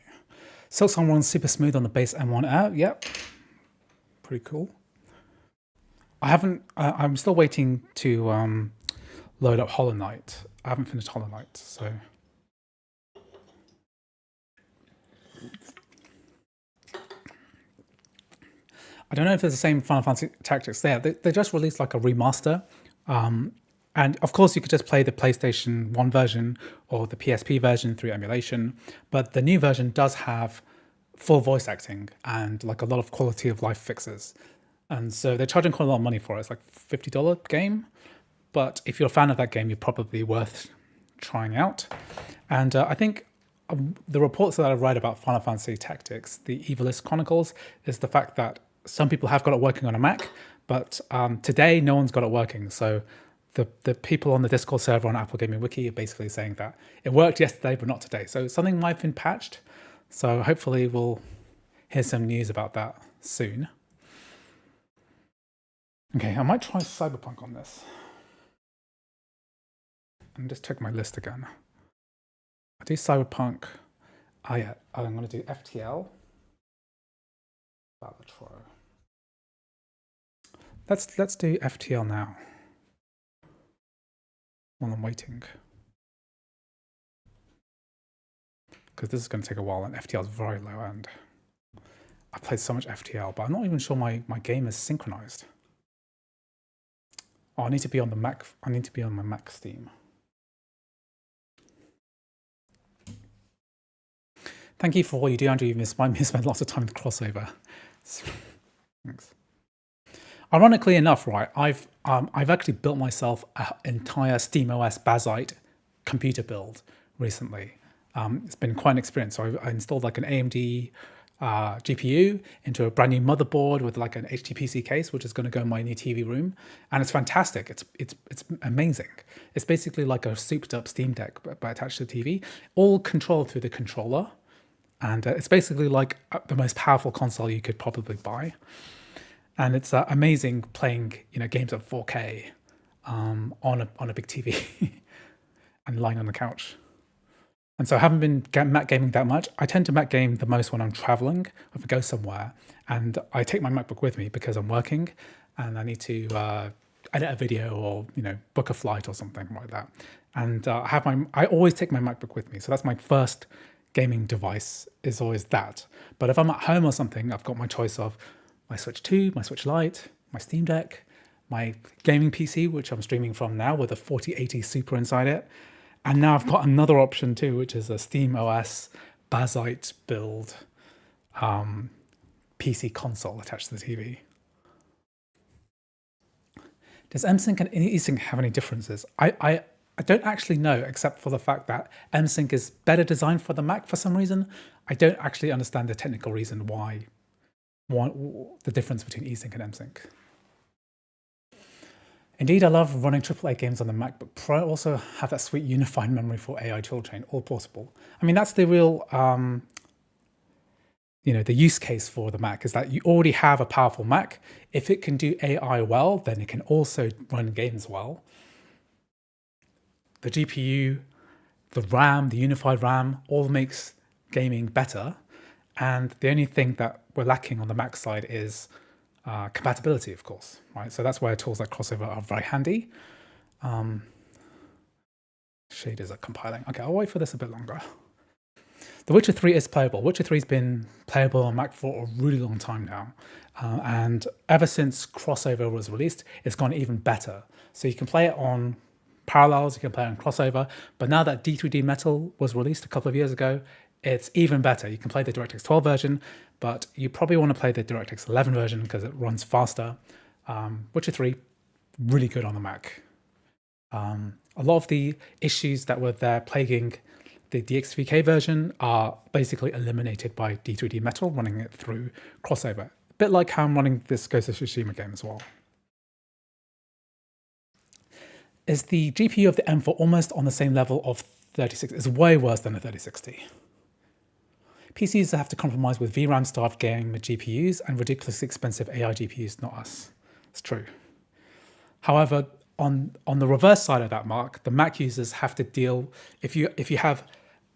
Silksong runs super smooth on the base M1 app. Yep. Pretty cool. I haven't. I'm still waiting to load up Hollow Knight. I haven't finished Hollow Knight, so. I don't know if it's the same Final Fantasy Tactics there. They just released like a remaster. And of course, you could just play the PlayStation 1 version or the PSP version through emulation. But the new version does have full voice acting and like a lot of quality of life fixes. And so they're charging quite a lot of money for it. It's like $50 game. But if you're a fan of that game, you're probably worth trying out. And I think the reports that I've read about Final Fantasy Tactics, the Evilist Chronicles, is the fact that some people have got it working on a Mac, but today no one's got it working. So the people on the Discord server on Apple Gaming Wiki are basically saying that it worked yesterday, but not today. So something might have been patched. So hopefully we'll hear some news about that soon. Okay, I might try Cyberpunk on this. And just check my list again. I do Cyberpunk. Oh yeah, I'm going to do FTL. Balatro. Let's do FTL now. While I'm waiting. Because this is going to take a while and FTL is very low end. I played so much FTL, but I'm not even sure my game is synchronized. Oh, I need to be on the Mac. I need to be on my Mac Steam. Thank you for what you do, Andrew. You've inspired me to spend lots of time with Crossover. Thanks. Ironically enough, right, I've actually built myself an entire SteamOS Bazzite computer build recently. It's been quite an experience. So I installed like an AMD GPU into a brand new motherboard with like an HTPC case, which is going to go in my new TV room, and it's fantastic. It's amazing. It's basically like a souped up Steam Deck but attached to the TV, all controlled through the controller. And it's basically like the most powerful console you could probably buy. And it's amazing playing, games at 4K on a big TV and lying on the couch. And so I haven't been Mac gaming that much. I tend to Mac game the most when I'm traveling, if I go somewhere. And I take my MacBook with me because I'm working and I need to edit a video or, book a flight or something like that. And I always take my MacBook with me. So that's my first gaming device, is always that. But if I'm at home or something, I've got my choice of my Switch 2, my Switch Lite, my Steam Deck, my gaming PC, which I'm streaming from now with a 4080 Super inside it. And now I've got another option too, which is a SteamOS Bazzite build PC console attached to the TV. Does MSync and eSync have any differences? I don't actually know, except for the fact that MSync is better designed for the Mac for some reason. I don't actually understand the technical reason why the difference between eSync and MSync. Indeed, I love running AAA games on the MacBook Pro. Also have that sweet unified memory for AI toolchain, all portable. I mean, that's the real the use case for the Mac is that you already have a powerful Mac. If it can do AI well, then it can also run games well. The GPU, the RAM, the unified RAM, all makes gaming better. And the only thing that we're lacking on the Mac side is compatibility, of course, right? So that's where tools like Crossover are very handy. Shaders are compiling. Okay, I'll wait for this a bit longer. The Witcher 3 is playable. Witcher 3 has been playable on Mac for a really long time now. And ever since Crossover was released, it's gone even better. So you can play it on Parallels, you can play it on Crossover. But now that D3D Metal was released a couple of years ago, it's even better. You can play the DirectX 12 version, but you probably want to play the DirectX 11 version because it runs faster. Witcher 3, really good on the Mac. A lot of the issues that were there plaguing the DX3K version are basically eliminated by D3D Metal running it through Crossover. A bit like how I'm running this Ghost of Tsushima game as well. Is the GPU of the M4 almost on the same level of 3060? It's way worse than a 3060. PCs have to compromise with VRAM-starved game GPUs and ridiculously expensive AI GPUs, not us. It's true. However, on the reverse side of that, Mark, the Mac users have to deal, if you have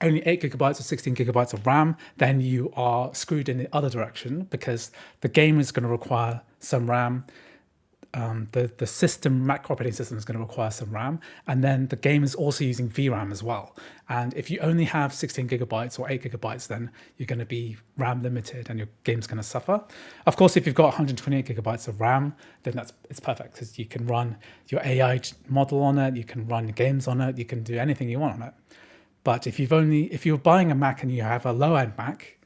only 8 gigabytes or 16 gigabytes of RAM, then you are screwed in the other direction because the game is going to require some RAM. The system, Mac operating system, is going to require some RAM, and then the game is also using VRAM as well. And if you only have 16 gigabytes or 8 gigabytes, then you're going to be RAM limited and your game's going to suffer. Of course, if you've got 128 gigabytes of RAM, then it's perfect because you can run your AI model on it, you can run games on it, you can do anything you want on it. But if you're buying a Mac and you have a low-end Mac,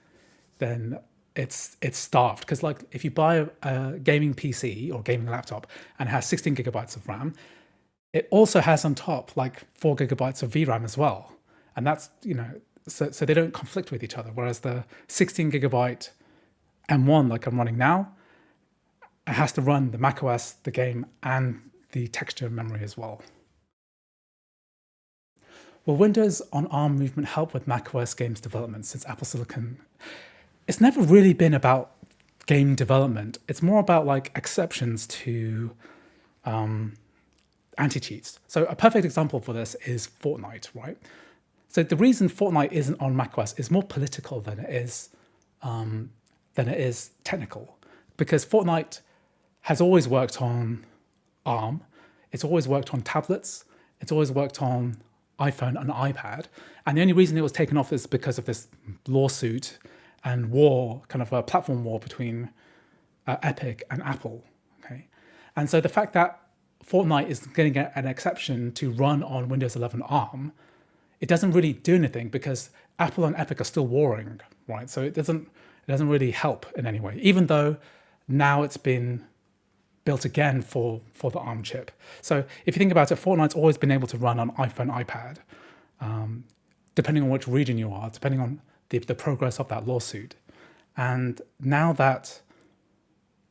then it's starved, because like if you buy a gaming PC or gaming laptop and it has 16 gigabytes of RAM, it also has on top like 4 gigabytes of VRAM as well, and that's so they don't conflict with each other. Whereas the 16 gigabyte M1 like I'm running now, it has to run the macOS, the game, and the texture memory as well. Will Windows on ARM movement help with macOS games development since Apple Silicon? It's never really been about game development. It's more about like exceptions to anti-cheats. So a perfect example for this is Fortnite, right? So the reason Fortnite isn't on macOS is more political than it is technical, because Fortnite has always worked on ARM. It's always worked on tablets. It's always worked on iPhone and iPad. And the only reason it was taken off is because of this lawsuit and war, kind of a platform war between Epic and Apple. Okay, and so the fact that Fortnite is getting an exception to run on Windows 11 ARM, it doesn't really do anything because Apple and Epic are still warring, right? So it doesn't really help in any way, even though now it's been built again for the ARM chip. So if you think about it, Fortnite's always been able to run on iPhone, iPad, depending on which region you are, depending on the progress of that lawsuit. And now that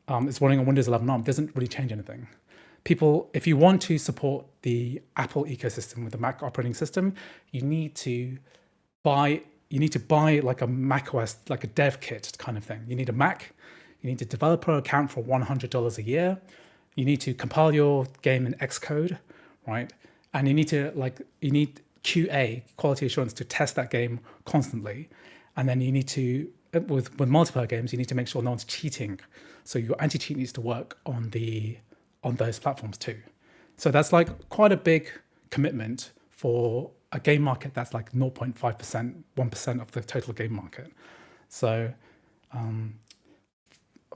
it's running on Windows 11 ARM, it doesn't really change anything. People, if you want to support the Apple ecosystem with the Mac operating system, you need to buy like a macOS, like a dev kit kind of thing. You need a Mac, you need a developer account for $100 a year, you need to compile your game in Xcode, right? And you need QA, quality assurance, to test that game constantly. And then you need to, with multiplayer games, you need to make sure no one's cheating. So your anti-cheat needs to work on those platforms too. So that's like quite a big commitment for a game market that's like 0.5%, 1% of the total game market. So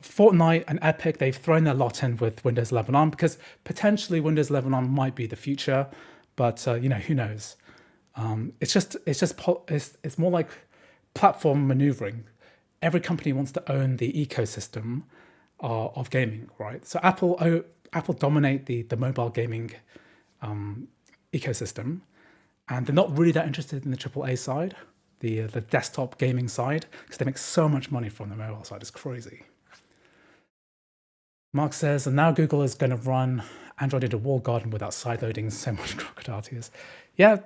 Fortnite and Epic, they've thrown their lot in with Windows 11 ARM because potentially Windows 11 ARM might be the future, but who knows? It's more like platform maneuvering. Every company wants to own the ecosystem of gaming, right? So Apple dominate the mobile gaming ecosystem, and they're not really that interested in the AAA side, the desktop gaming side, because they make so much money from the mobile side. It's crazy. Mark says, and now Google is going to run Android into walled garden without sideloading so much crocodile tears. Yeah,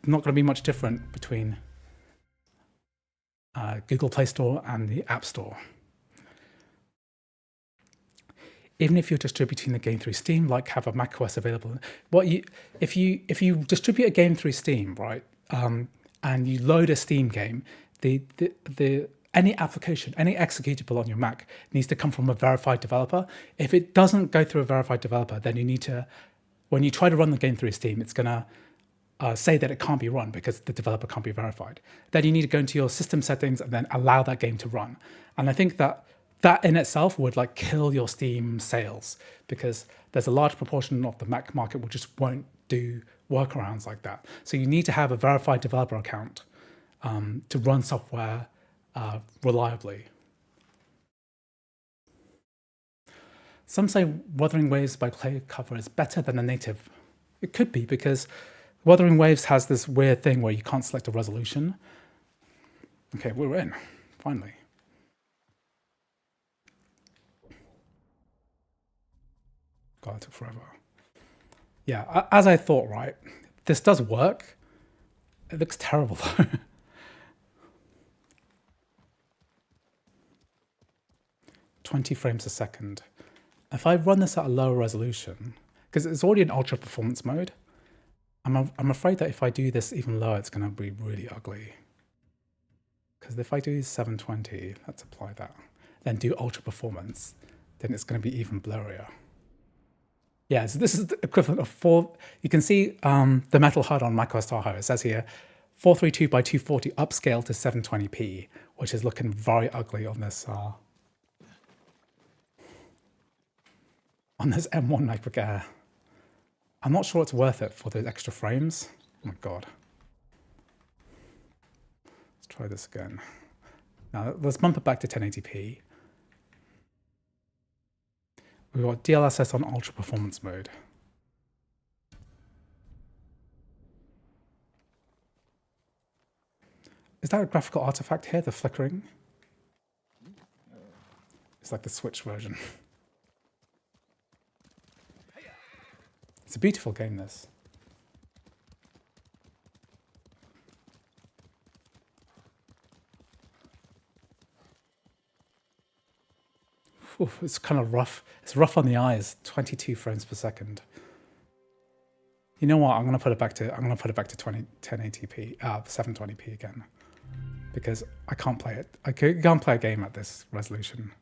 not going to be much different between Google Play Store and the App Store. Even if you're distributing the game through Steam, like have a macOS available, if you distribute a game through Steam, right, and you load a Steam game, any application, any executable on your Mac needs to come from a verified developer. If it doesn't go through a verified developer, then you need to, when you try to run the game through Steam, it's gonna say that it can't be run because the developer can't be verified. Then you need to go into your system settings and then allow that game to run. And I think that in itself would like kill your Steam sales, because there's a large proportion of the Mac market which just won't do workarounds like that. So you need to have a verified developer account to run software reliably. Some say Wuthering Waves by Play Cover is better than a native. It could be, because Wuthering Waves has this weird thing where you can't select a resolution. Okay, we're in, finally. God, it took forever. Yeah, as I thought, right? This does work. It looks terrible though. "20 frames a second. If I run this at a lower resolution, because it's already in ultra performance mode, I'm afraid that if I do this even lower, it's going to be really ugly. Because if I do 720, let's apply that, then do ultra performance, then it's going to be even blurrier. Yeah, so this is the equivalent of you can see the metal HUD on macOS Tahoe. It says here 432 by 240 upscale to 720p, which is looking very ugly on this M1 MacBook Air. I'm not sure it's worth it for those extra frames. Oh my God. Let's try this again. Now let's bump it back to 1080p. We've got DLSS on ultra performance mode. Is that a graphical artifact here, the flickering? It's like the Switch version. It's a beautiful game, this. Oof, it's kind of rough. It's rough on the eyes. 22 frames per second. You know what? I'm gonna put it back to 1080p, 720p again, because I can't play it. I can't play a game at this resolution.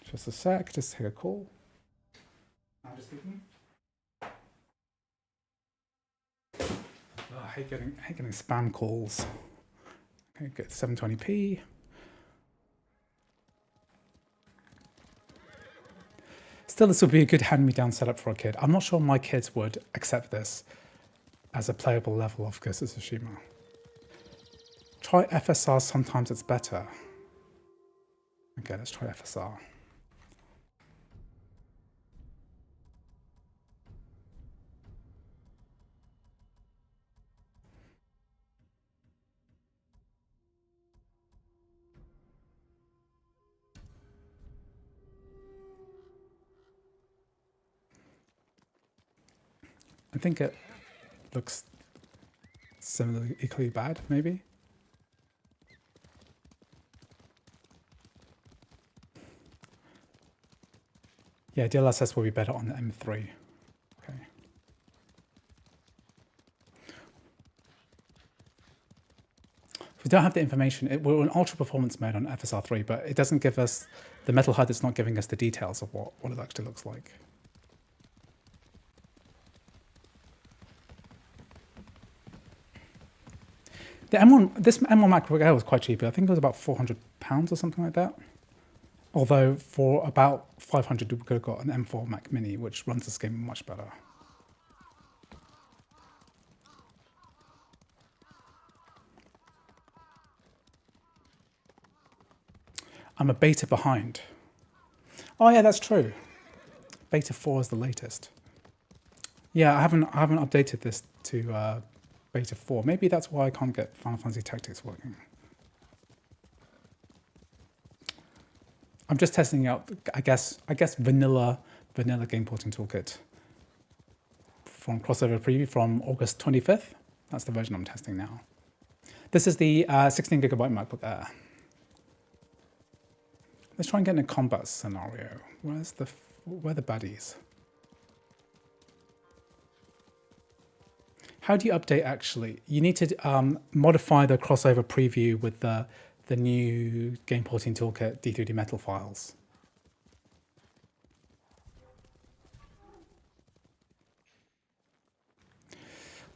Just a sec. Just take a call. I'm just thinking. Oh, I hate getting spam calls. Okay, get 720p. Still, this would be a good hand-me-down setup for a kid. I'm not sure my kids would accept this as a playable level of Ghost of Tsushima. Try FSR, sometimes it's better. Okay, let's try FSR. I think it looks similarly equally bad, maybe. Yeah, DLSS will be better on the M3. Okay. If we don't have the information, we're in ultra performance mode on FSR3, but it doesn't give us the metal HUD. It's not giving us the details of what it actually looks like. This M1 MacBook Air was quite cheap. I think it was about £400 or something like that. Although for about 500, we could have got an M4 Mac Mini, which runs this game much better. I'm a beta behind. Oh yeah, that's true. Beta 4 is the latest. Yeah, I haven't updated this to Beta 4. Maybe that's why I can't get Final Fantasy Tactics working. I'm just testing out, I guess vanilla game porting toolkit from Crossover Preview from August 25th. That's the version I'm testing now. This is the 16 gigabyte MacBook Air. Let's try and get in a combat scenario. Where are the baddies? How do you update actually? You need to modify the crossover preview with the new Game Porting Toolkit D3D Metal files.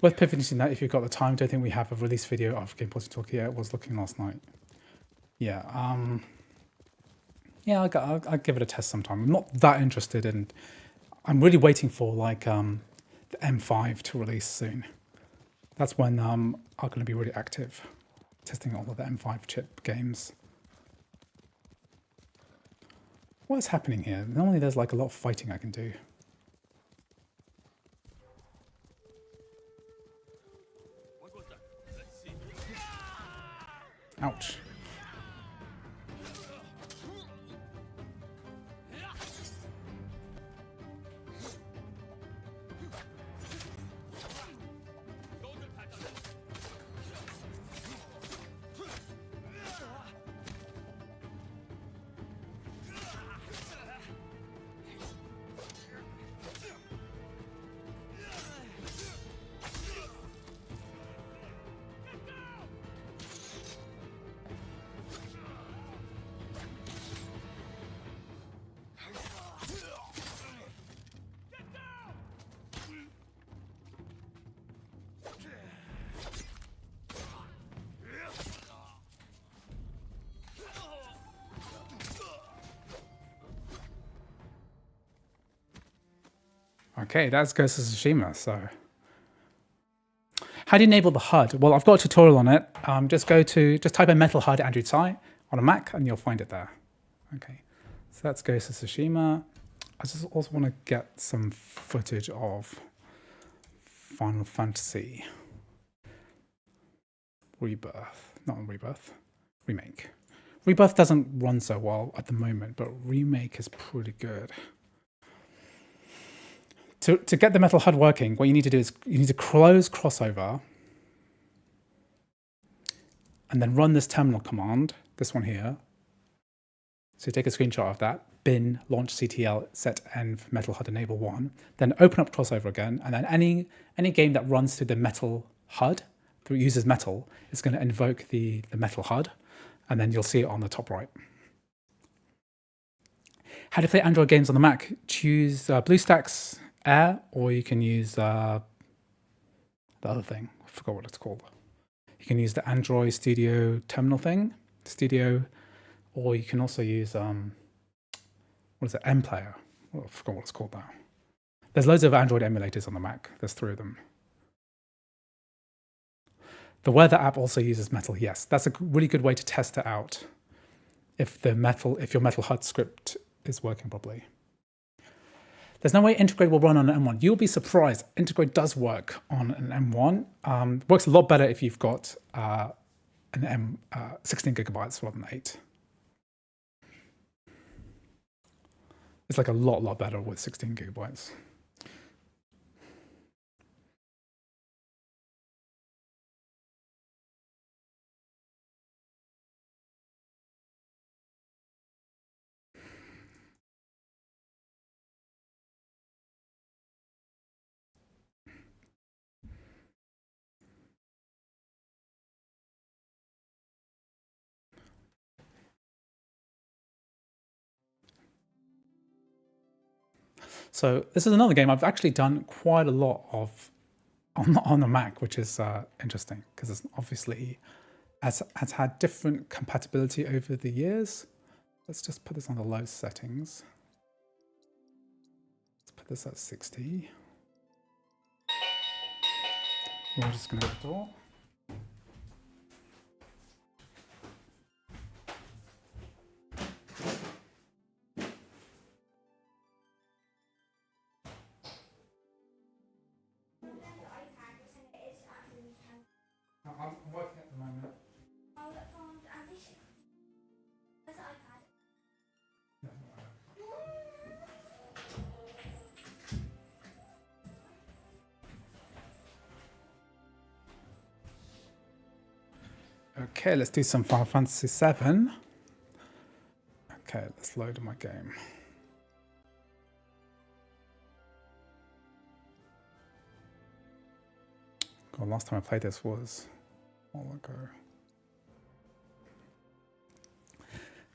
Worth pivoting that if you've got the time. Don't think we have a release video of Game Porting Toolkit yet. I was looking last night. Yeah, yeah, I'll give it a test sometime. I'm not that interested in. I'm really waiting for like the M5 to release soon. That's when I'm going to be really active, testing all of the M5 chip games. What is happening here? Normally there's like a lot of fighting I can do. Ouch. Okay, that's Ghost of Tsushima. So, how do you enable the HUD? Well, I've got a tutorial on it. Just type in Metal HUD Android Site on a Mac, and you'll find it there. Okay, so that's Ghost of Tsushima. I just also want to get some footage of Final Fantasy Rebirth, not Rebirth, Remake. Rebirth doesn't run so well at the moment, but Remake is pretty good. To get the Metal HUD working, what you need to do is you need to close Crossover and then run this terminal command, this one here. So you take a screenshot of that, bin launch CTL set env Metal HUD enable 1, then open up Crossover again, and then any game that runs through the Metal HUD, that uses Metal, is going to invoke the Metal HUD, and then you'll see it on the top right. How do you play Android games on the Mac? Choose BlueStacks Air, or you can use the other thing. I forgot what it's called. You can use the Android Studio terminal thing, Studio, or you can also use what is it, MPlayer? Oh, I forgot what it's called now. There's loads of Android emulators on the Mac. There's 3 of them. The Weather app also uses Metal. Yes, that's a really good way to test it out. If your Metal HUD script is working properly. There's no way Integrate will run on an M1. You'll be surprised. Integrate does work on an M1. Works a lot better if you've got 16 gigabytes rather than 8. It's like a lot better with 16 gigabytes. So this is another game I've actually done quite a lot of on the Mac, which is interesting because it's obviously has had different compatibility over the years. Let's just put this on the low settings. Let's put this at 60. We're just going to go to the door. I'm working at the moment. Okay, let's do some Final Fantasy VII. Okay, let's load my game. God, last time I played this was a while ago.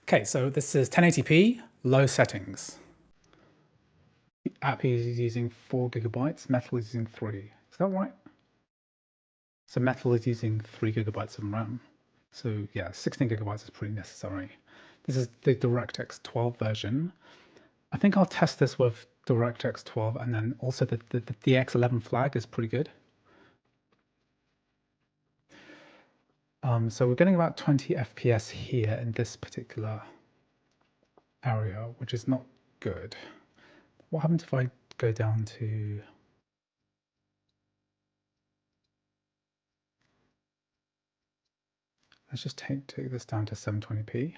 Okay, so this is 1080p, low settings. The app is using 4 gigabytes, Metal is using 3. Is that right? So Metal is using 3 gigabytes of RAM. So yeah, 16 gigabytes is pretty necessary. This is the DirectX 12 version. I think I'll test this with DirectX 12, and then also the DX11 flag is pretty good. So we're getting about 20 FPS here in this particular area, which is not good. What happens if I go down to... Let's just take this down to 720p. Okay,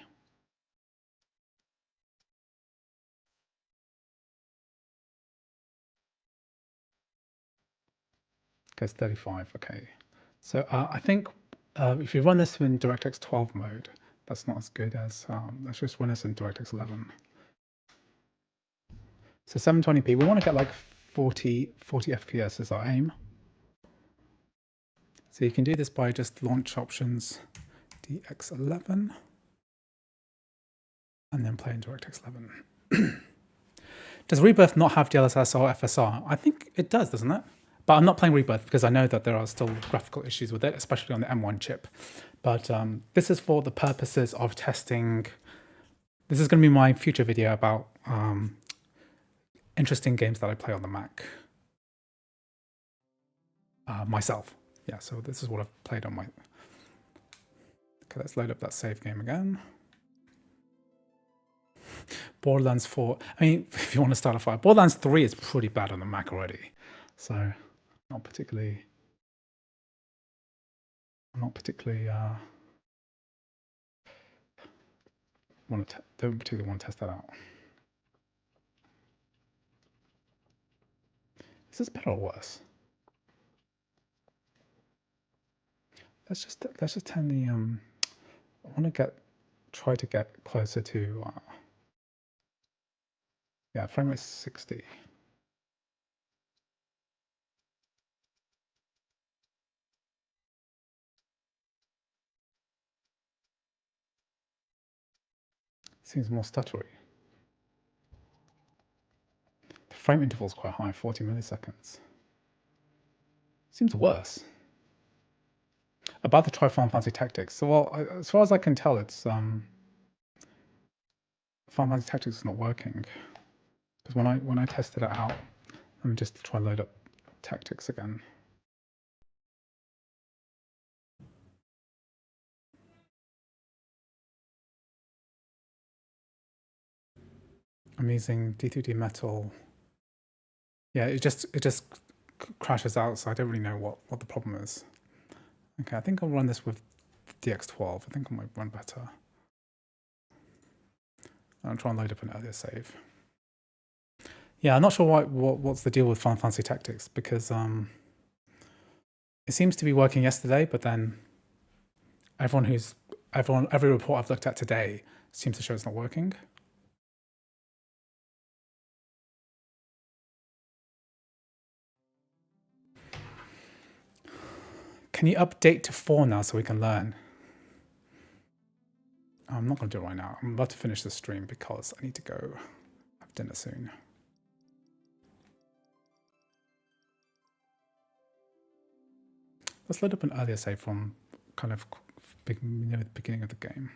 it's 35, okay. So I think if you run this in DirectX 12 mode, that's not as good as, let's just run this in DirectX 11. So 720p, we want to get like 40 FPS as our aim. So you can do this by just launch options, DX11, and then play in DirectX 11. Does Rebirth not have DLSS or FSR? I think it does, doesn't it? But I'm not playing Rebirth because I know that there are still graphical issues with it, especially on the M1 chip. But this is for the purposes of testing. This is going to be my future video about interesting games that I play on the Mac myself. Yeah, so this is what I've played on my... Okay, let's load up that save game again. Borderlands 4. I mean, if you want to start a fire, Borderlands 3 is pretty bad on the Mac already. So, I'm not particularly don't particularly want to test that out. Is this better or worse? Let's just turn the I want to try to get closer to yeah, frame rate 60. Seems more stuttery. The frame interval is quite high, 40 milliseconds. Seems worse. About to try Final Fantasy Tactics. So, well, as far as I can tell, it's Final Fantasy Tactics is not working. Because when I tested it out, let me just try load up Tactics again. I'm using D2D Metal. Yeah, it just crashes out, so I don't really know what the problem is. Okay, I think I'll run this with DX12. I think it might run better. I'll try and load up an earlier save. Yeah, I'm not sure what's the deal with Final Fantasy Tactics, because it seems to be working yesterday, but then every report I've looked at today seems to show it's not working. Can you update to 4 now so we can learn? I'm not going to do it right now. I'm about to finish the stream because I need to go have dinner soon. Let's load up an earlier save from kind of near the beginning of the game.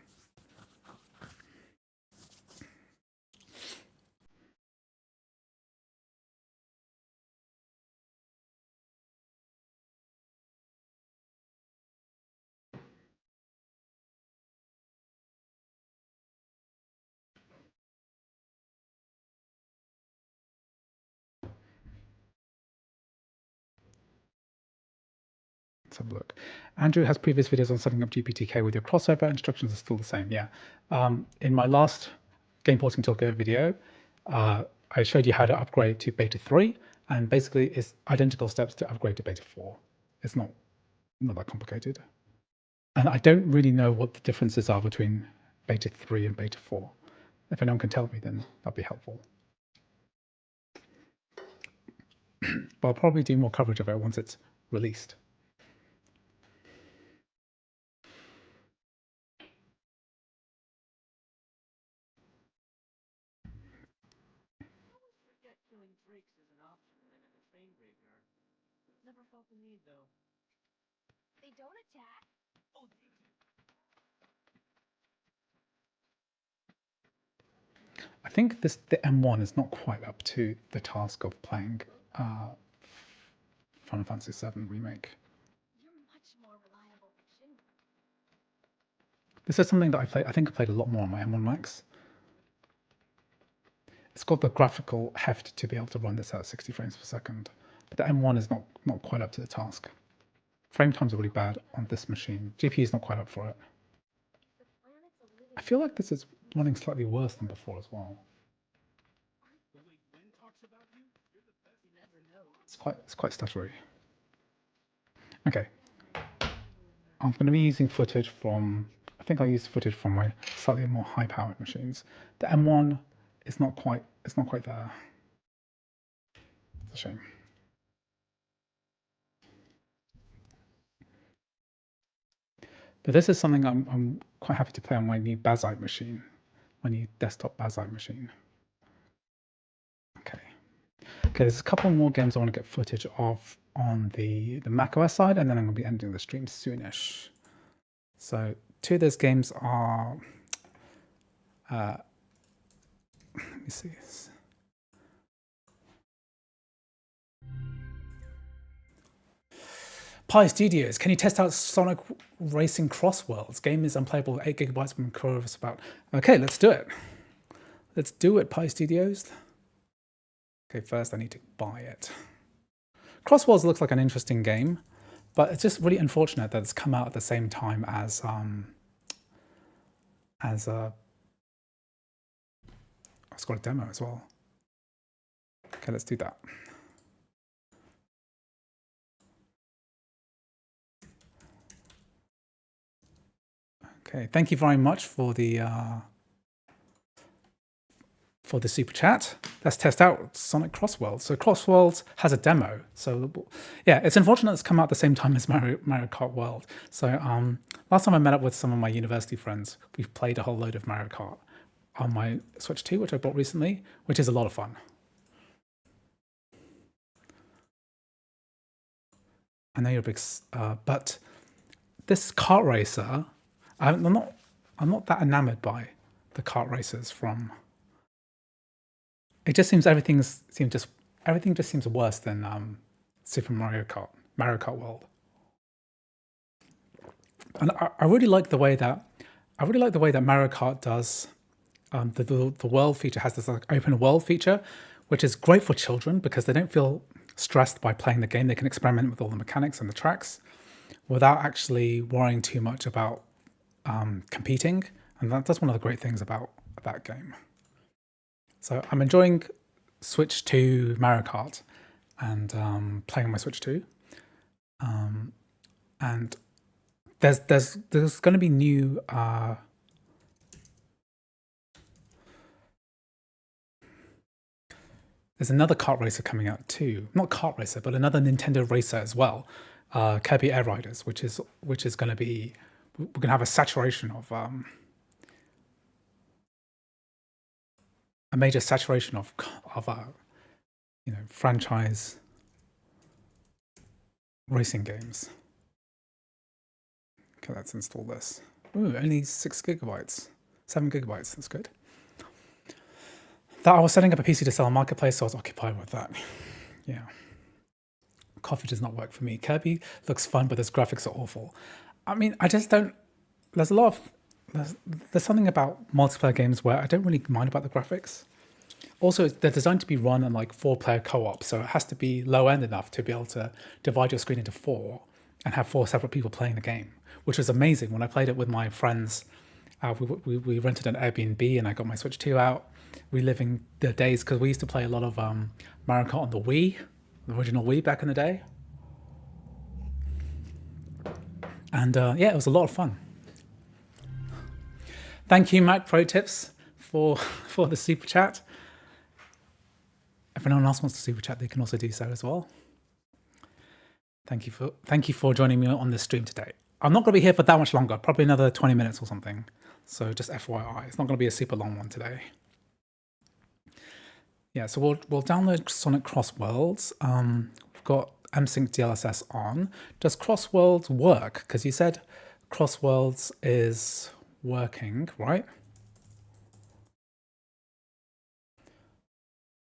Let's have a look. Andrew has previous videos on setting up GPTK with your crossover. Instructions are still the same. Yeah. In my last Game Porting Toolkit video, I showed you how to upgrade to Beta 3, and basically it's identical steps to upgrade to Beta 4. It's not that complicated. And I don't really know what the differences are between beta 3 and beta 4. If anyone can tell me, then that'd be helpful. But I'll probably do more coverage of it once it's released. They don't attack. I think the M1 is not quite up to the task of playing Final Fantasy VII Remake. You're much more reliable than Shinra. This is something that I think I played a lot more on my M1 Max. It's got the graphical heft to be able to run this at 60 frames per second, but the M1 is not quite up to the task. Frame times are really bad on this machine. GPU is not quite up for it. I feel like this is running slightly worse than before as well. It's quite stuttery. Okay. I'm going to be using footage from, I think I used footage from my slightly more high-powered machines. The M1 is not quite there. It's a shame. But this is something I'm quite happy to play on my new Bazite machine, my new desktop Bazite machine. Okay, there's a couple more games I want to get footage of on the macOS side, and then I'm going to be ending the stream soonish. So 2 of those games are, let me see. Pi Studios, can you test out Sonic Racing Crossworlds? Game is unplayable with 8 GB. I'm curious about. Okay, let's do it. Let's do it, Pi Studios. Okay, first I need to buy it. Crossworlds looks like an interesting game, but it's just really unfortunate that it's come out at the same time as it's got a demo as well. Okay, let's do that. Okay, thank you very much for the super chat. Let's test out Sonic Crossworlds. So Crossworlds has a demo. So yeah, it's unfortunate it's come out at the same time as Mario Kart World. So last time I met up with some of my university friends, we played a whole load of Mario Kart on my Switch 2, which I bought recently, which is a lot of fun. I know you're a big, but this kart racer, I'm not that enamored by the kart racers from. It just seems everything just seems worse than Super Mario Kart World. And I really like the way that Mario Kart does. The world feature has this like open world feature, which is great for children because they don't feel stressed by playing the game. They can experiment with all the mechanics and the tracks without actually worrying too much about competing, and that's one of the great things about that game. So I'm enjoying Switch 2 Mario Kart and playing on my Switch 2. And there's going to be new there's another kart racer coming out too. Not kart racer, but another Nintendo racer as well. Kirby Air Riders, which is going to be, we're going to have a saturation of a major saturation of franchise racing games. Okay, let's install this. Ooh, only 6 GB, 7 GB. That's good. That I was setting up a PC to sell on Marketplace, so I was occupied with that. Yeah. Coffee does not work for me. Kirby looks fun, but his graphics are awful. I mean, I just don't. There's a lot of. There's something about multiplayer games where I don't really mind about the graphics. Also, they're designed to be run on like 4-player co-op, so it has to be low end enough to be able to divide your screen into 4 and have 4 separate people playing the game, which was amazing. When I played it with my friends, we rented an Airbnb and I got my Switch 2 out, reliving the days, because we used to play a lot of Mario Kart on the Wii, the original Wii back in the day. And yeah, it was a lot of fun. Thank you, Mac Pro Tips, for the super chat. If anyone else wants to super chat, they can also do so as well. Thank you for joining me on this stream today. I'm not going to be here for that much longer, probably another 20 minutes or something. So just FYI, it's not going to be a super long one today. Yeah, so we'll download Sonic Crossworlds. We've got MSync DLSS on. Does Crossworlds work? Because you said Crossworlds is working, right?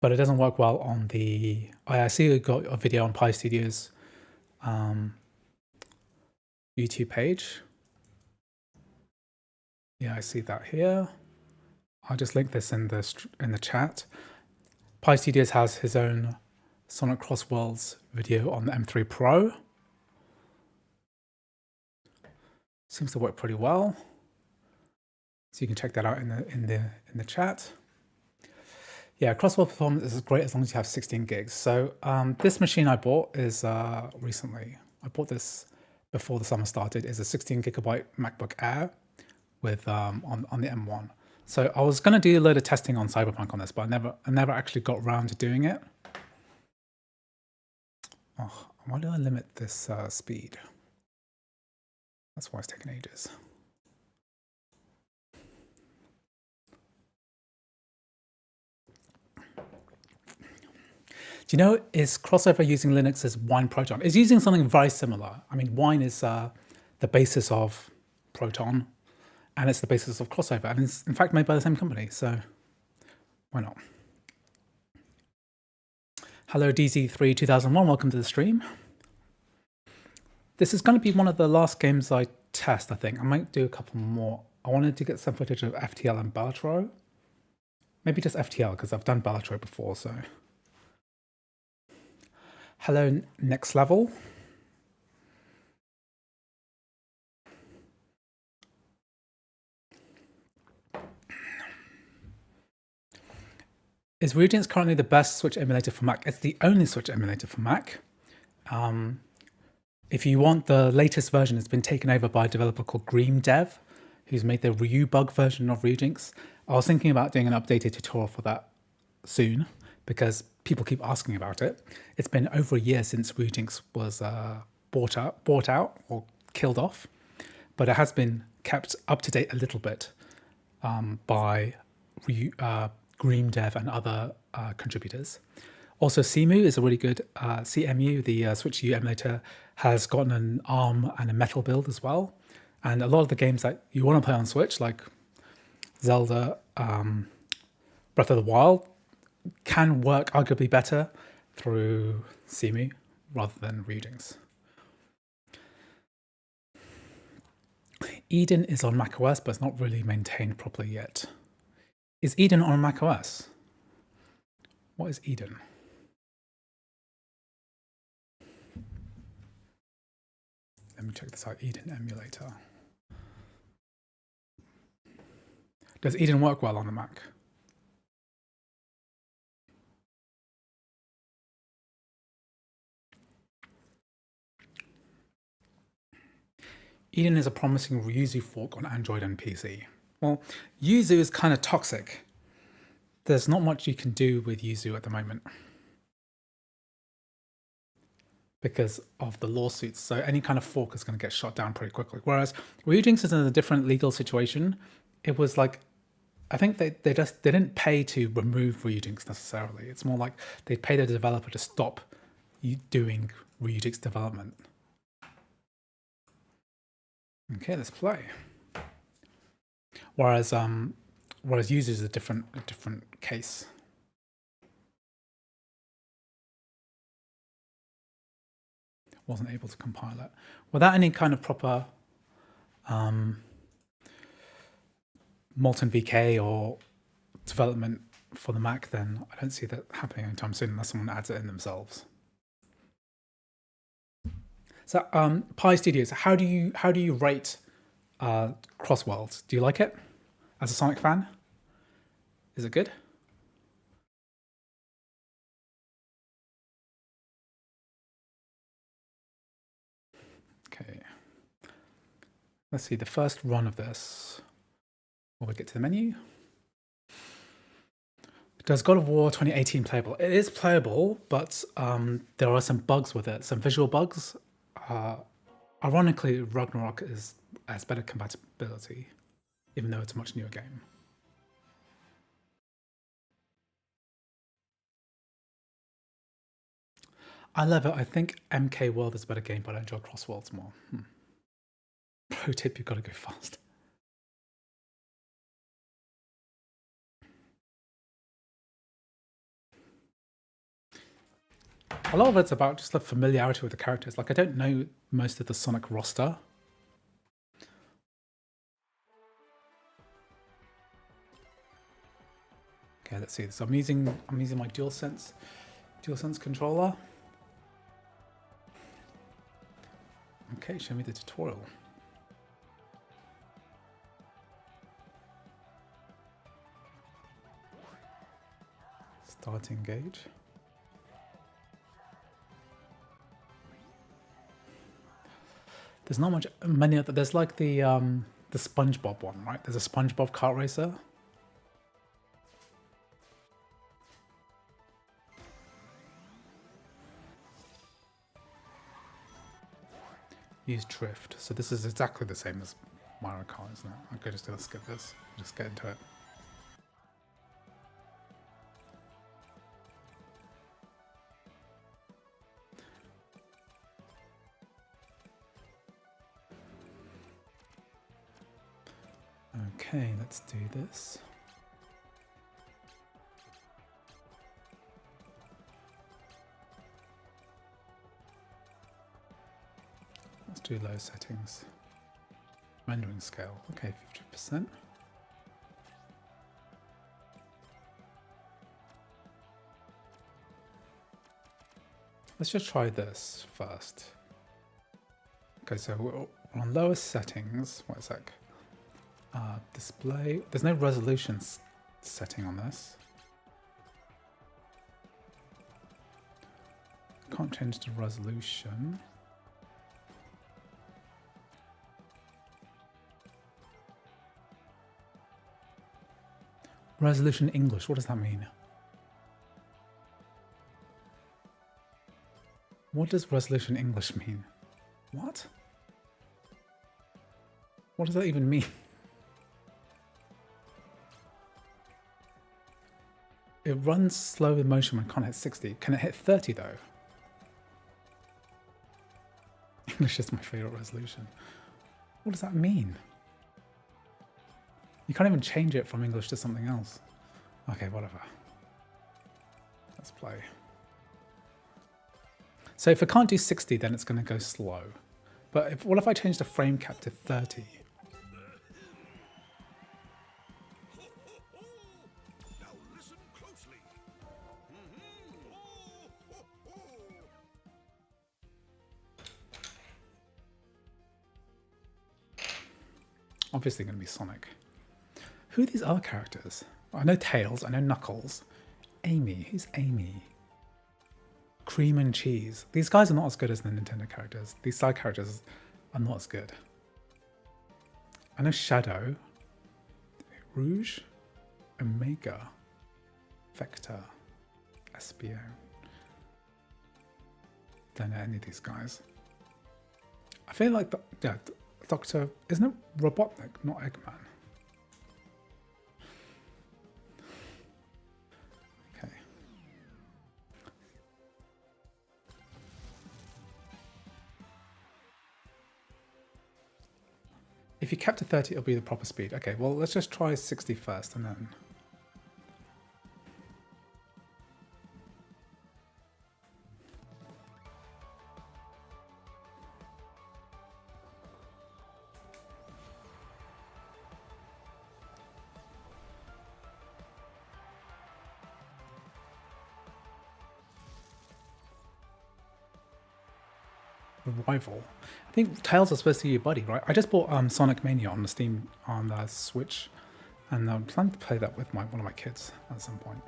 But it doesn't work well on the... I see you got a video on Pi Studios YouTube page. Yeah, I see that here. I'll just link this in the chat. Pi Studios has his own Sonic Crossworlds video on the M3 Pro. Seems to work pretty well. So you can check that out in the chat. Yeah, Crossworld performance is great as long as you have 16 gigs. So this machine I bought is recently. I bought this before the summer started. Is a 16 gigabyte MacBook Air with on the M1. So I was going to do a load of testing on Cyberpunk on this, but I never actually got around to doing it. Oh, why do I limit this speed? That's why it's taking ages. Do you know, is Crossover using Linux as Wine Proton? It's using something very similar. I mean, Wine is the basis of Proton, and it's the basis of Crossover, and it's in fact made by the same company, so why not? Hello DZ3 2001, welcome to the stream. This is going to be one of the last games I test, I think. I might do a couple more. I wanted to get some footage of FTL and Balatro. Maybe just FTL, because I've done Balatro before, so... Hello, Next Level. Is Regents currently the best Switch emulator for Mac? It's the only Switch emulator for Mac. If you want the latest version, it's been taken over by a developer called GreamDev, who's made the Ryubug version of Regents. I was thinking about doing an updated tutorial for that soon, because people keep asking about it. It's been over a year since Regents was bought out or killed off, but it has been kept up to date a little bit by GreamDev and other contributors. Also, CMU is a really good CMU, the Switch U emulator, has gotten an ARM and a Metal build as well. And a lot of the games that you want to play on Switch, like Zelda, Breath of the Wild, can work arguably better through CMU rather than Regents. Eden is on macOS, but it's not really maintained properly yet. Is Eden on macOS? What is Eden? Let me check this out, Eden emulator. Does Eden work well on the Mac? Eden is a promising Yuzu fork on Android and PC. Well, Yuzu is kind of toxic. There's not much you can do with Yuzu at the moment because of the lawsuits. So any kind of fork is going to get shot down pretty quickly. Whereas Regents is in a different legal situation. It was like, I think they didn't pay to remove Regents necessarily. It's more like they paid the developer to stop doing Regents development. Okay, let's play. Whereas Yuzu is a different case. Wasn't able to compile it without any kind of proper Molten VK or development for the Mac. Then I don't see that happening anytime soon unless someone adds it in themselves. So Pi Studios, how do you rate Crossworlds? Do you like it as a Sonic fan? Is it good? Okay. let's see, the first run of this. Will we get to the menu? Does God of War 2018 playable? It is playable, but there are some bugs with it, some visual bugs. Ironically, Ragnarok has better compatibility, even though it's a much newer game. I love it. I think MK World is a better game, but I enjoy Crossworlds more. Pro tip, you've got to go fast. A lot of it's about just the familiarity with the characters. Like, I don't know most of the Sonic roster. Okay, let's see. So I'm using my DualSense controller. Okay, show me the tutorial. Start engage. There's not many other. There's like the SpongeBob one, right? There's a SpongeBob kart racer. Use drift. So this is exactly the same as Mario Kart, isn't it? Okay, just gonna skip this. Just get into it. Okay, let's do this. Let's do low settings. Rendering scale. Okay, 50%. Let's just try this first. Okay, so we're on lowest settings. What is that? Display. There's no resolution setting on this. Can't change the resolution. Resolution English, what does that mean? What does resolution English mean? What? What does that even mean? It runs slow with motion when it can't hit 60. Can it hit 30 though? English is my favorite resolution. What does that mean? You can't even change it from English to something else. Okay, whatever. Let's play. So if I can't do 60, then it's going to go slow. But what if I change the frame cap to 30? Now listen closely. Obviously going to be Sonic. Who are these other characters? I know Tails, I know Knuckles. Amy, who's Amy? Cream and Cheese. These guys are not as good as the Nintendo characters. These side characters are not as good. I know Shadow, Rouge, Omega, Vector, Espio. Don't know any of these guys. I feel like Doctor, isn't it Robotnik, not Eggman? Okay. If you kept to 30, it'll be the proper speed. Okay, well, let's just try 60 first and then... Rival. I think Tails is supposed to be your buddy, right? I just bought Sonic Mania on the Steam on the Switch, and I'm planning to play that with one of my kids at some point.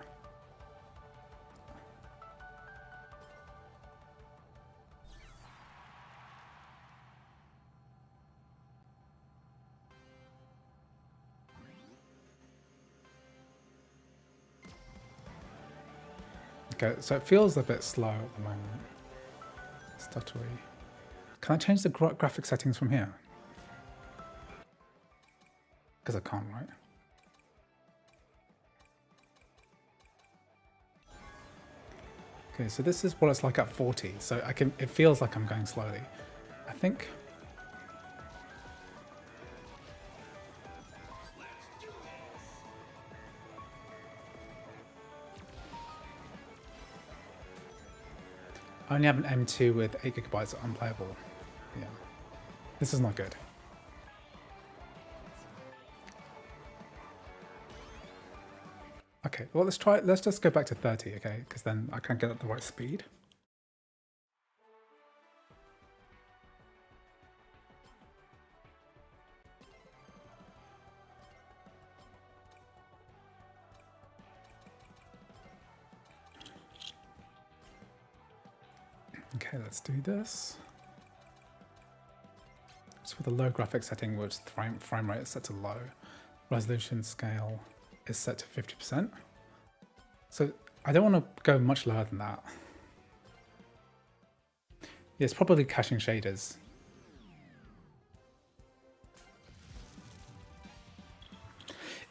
Okay, so it feels a bit slow at the moment. Stuttery. Can I change the graphic settings from here? Because I can't, right? Okay, so this is what it's like at 40. So I can. It feels like I'm going slowly. I think. I only have an M2 with 8 GB unplayable. Yeah. This is not good. Okay, well let's just go back to 30, okay? Because then I can get at the right speed. Okay, let's do this. It's with a low graphic setting, which frame rate is set to low. Resolution scale is set to 50%. So I don't want to go much lower than that. Yeah, it's probably caching shaders.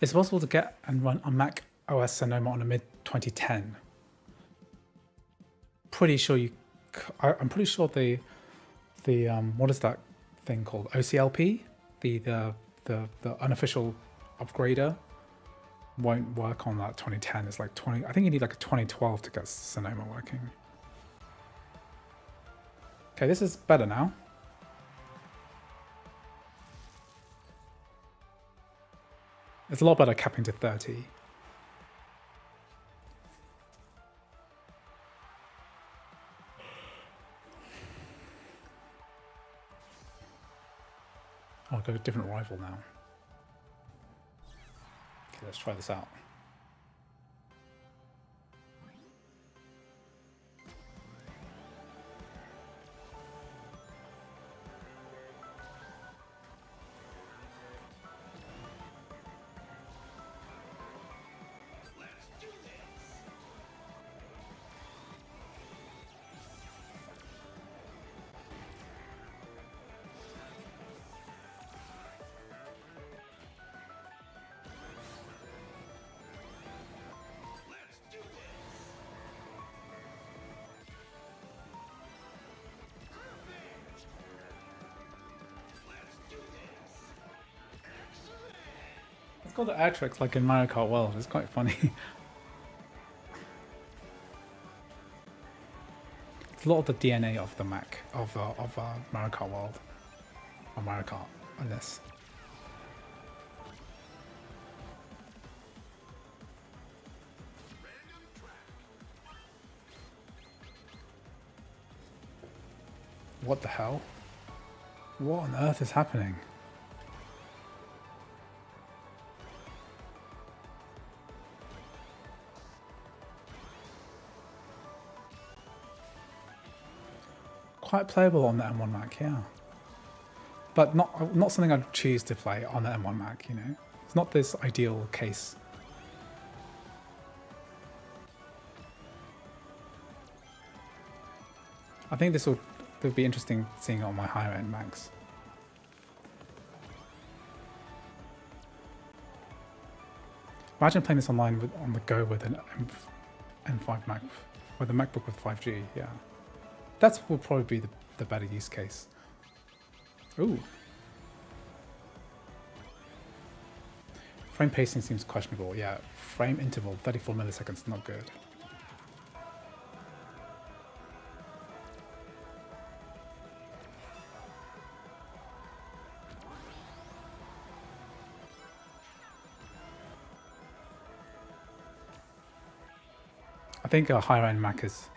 It's possible to get and run on Mac OS Sonoma on a mid-2010. Pretty sure you. I'm pretty sure the what is that thing called? OCLP, the unofficial upgrader, won't work on that 2010. It's like 20. I think you need like a 2012 to get Sonoma working. Okay, this is better now. It's a lot better capping to 30. I'll go to a different rival now. Okay, let's try this out. It's got the air tricks like in Mario Kart World. It's quite funny. It's a lot of the DNA of the Mac of Mario Kart World, or Mario Kart on this. What the hell? What on earth is happening? Quite playable on the M1 Mac, yeah. But not something I'd choose to play on the M1 Mac, you know? It's not this ideal case. I think this would be interesting seeing it on my higher end Macs. Imagine playing this online on the go with an M5 Mac, with a MacBook with 5G, yeah. That will probably be the better use case. Ooh. Frame pacing seems questionable, yeah. Frame interval, 34 milliseconds, not good. I think a higher end Mac is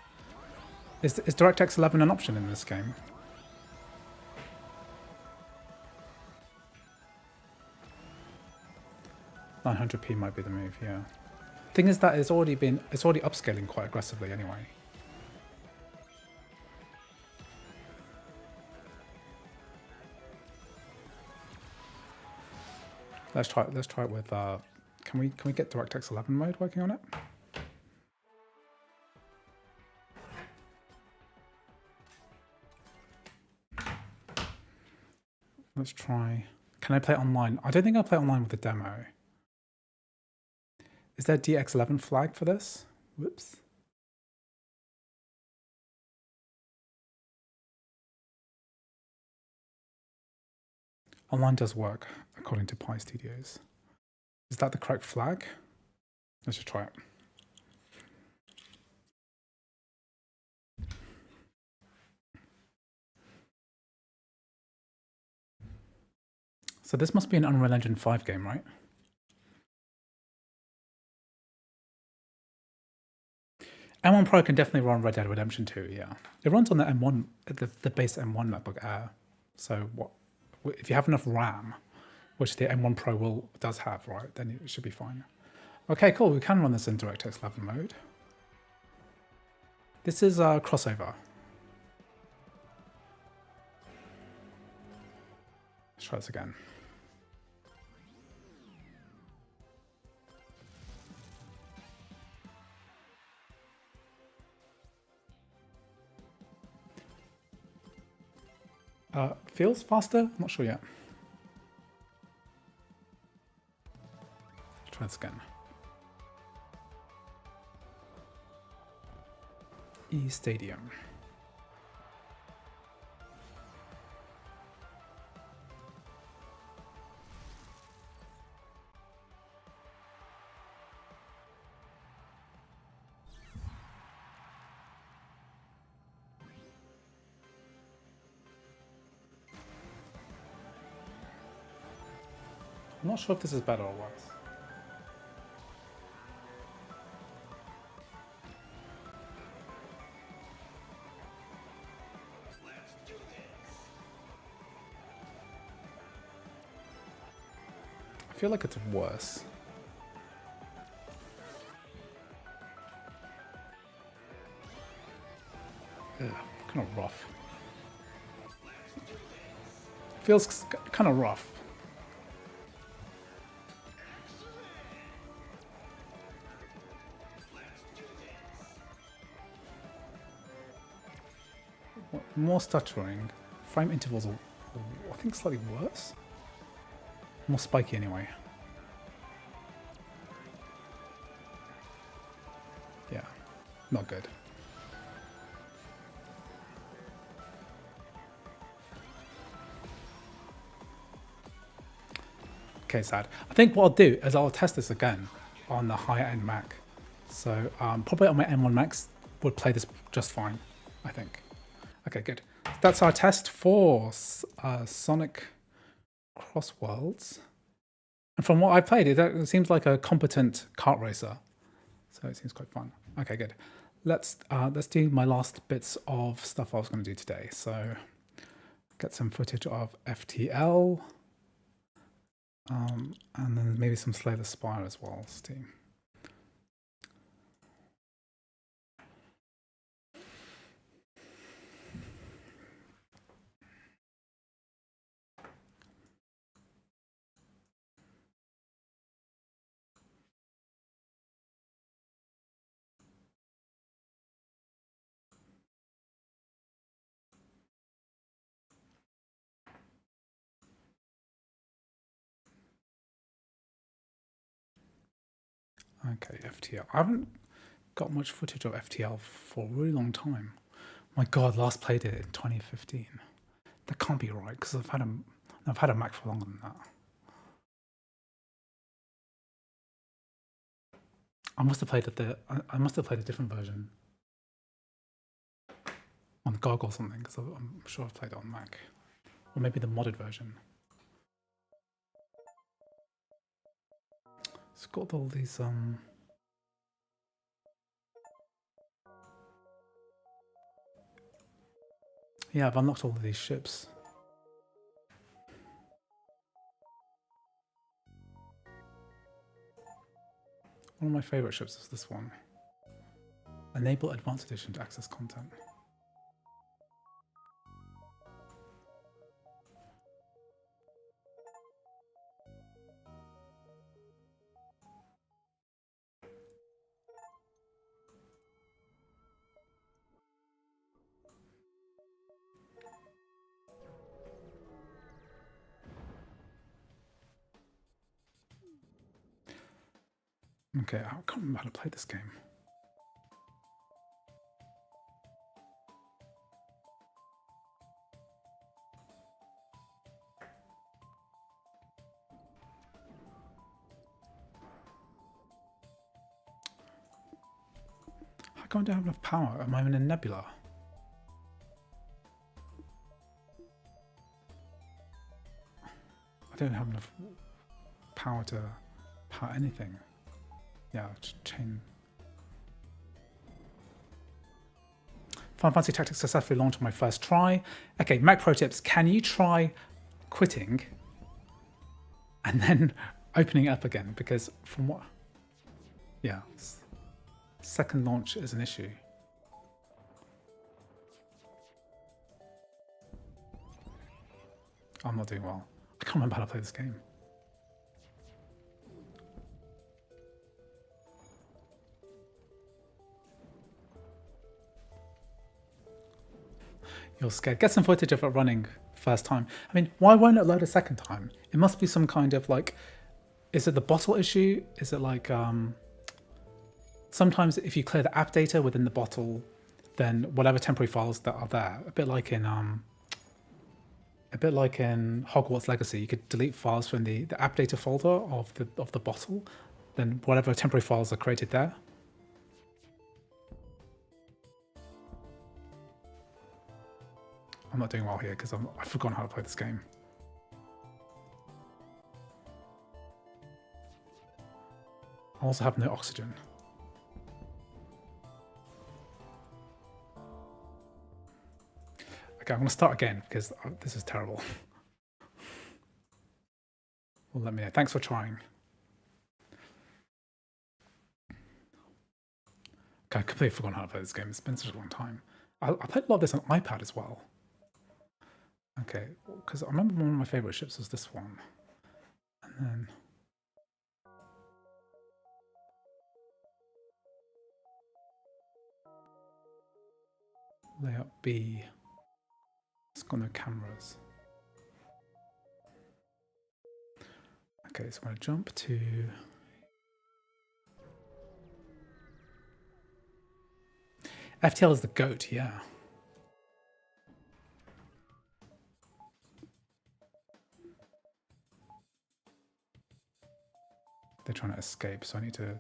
DirectX 11 an option in this game? $900p might be the move, yeah. Thing is that it's already upscaling quite aggressively anyway. Let's try it with can we get DirectX 11 mode working on it? let's try. Can I play it online? I don't think I'll play online with the demo. Is there a DX11 flag for this? Whoops. Online does work, according to Pi Studios. Is that the correct flag? Let's just try it. So this must be an Unreal Engine 5 game, right? M1 Pro can definitely run Red Dead Redemption 2, yeah. It runs on the M1, the base M1 MacBook Air. So what if you have enough RAM, which the M1 Pro does have, right, then it should be fine. Okay, cool, we can run this in DirectX 11 mode. This is a crossover. Let's try this again. Feels faster? I'm not sure yet. Try this again. E-Stadium. I'm not sure if this is better or worse. I feel like it's worse. Ugh, kind of rough. Feels kind of rough. More stuttering. Frame intervals are, I think, slightly worse. More spiky anyway. Yeah, not good. Okay, sad. I think what I'll do is I'll test this again on the higher end Mac. So probably on my M1 Max would play this just fine, I think. Okay, good. That's our test for Sonic Crossworlds. And from what I played, it seems like a competent kart racer. So it seems quite fun. Okay, good. Let's do my last bits of stuff I was going to do today. So get some footage of FTL. And then maybe some Slay the Spire as well, Steam. Okay, FTL. I haven't got much footage of FTL for a really long time. My God, last played it in 2015. That can't be right because I've had a Mac for longer than that. I must have played a different version on GOG or something because I'm sure I've played it on Mac, or maybe the modded version. It's got all these yeah, I've unlocked all of these ships. One of my favorite ships is this one. Enable Advanced Edition to access content. Okay, I can't remember how to play this game. How come I don't have enough power? Am I in a nebula? I don't have enough power to power anything. Yeah, just chain. Final Fantasy Tactics successfully launched on my first try. Okay, Mac Pro tips. Can you try quitting and then opening it up again? Because from what... Yeah. Second launch is an issue. I'm not doing well. I can't remember how to play this game. You're scared. Get some footage of it running first time. I mean, why won't it load a second time? It must be some kind of like, is it the bottle issue? Is it like, sometimes if you clear the app data within the bottle, then whatever temporary files that are there, a bit like in Hogwarts Legacy, you could delete files from the app data folder of the bottle, then whatever temporary files are created there. I'm not doing well here because I've forgotten how to play this game. I also have no oxygen. Okay, I'm going to start again because this is terrible. Well, let me know. Thanks for trying. Okay, I completely forgotten how to play this game. It's been such a long time. I played a lot of this on iPad as well. Okay, because I remember one of my favorite ships was this one. And then... layout B. It's got no cameras. Okay, so I'm going to jump to... FTL is the goat, yeah. They're trying to escape, so I need to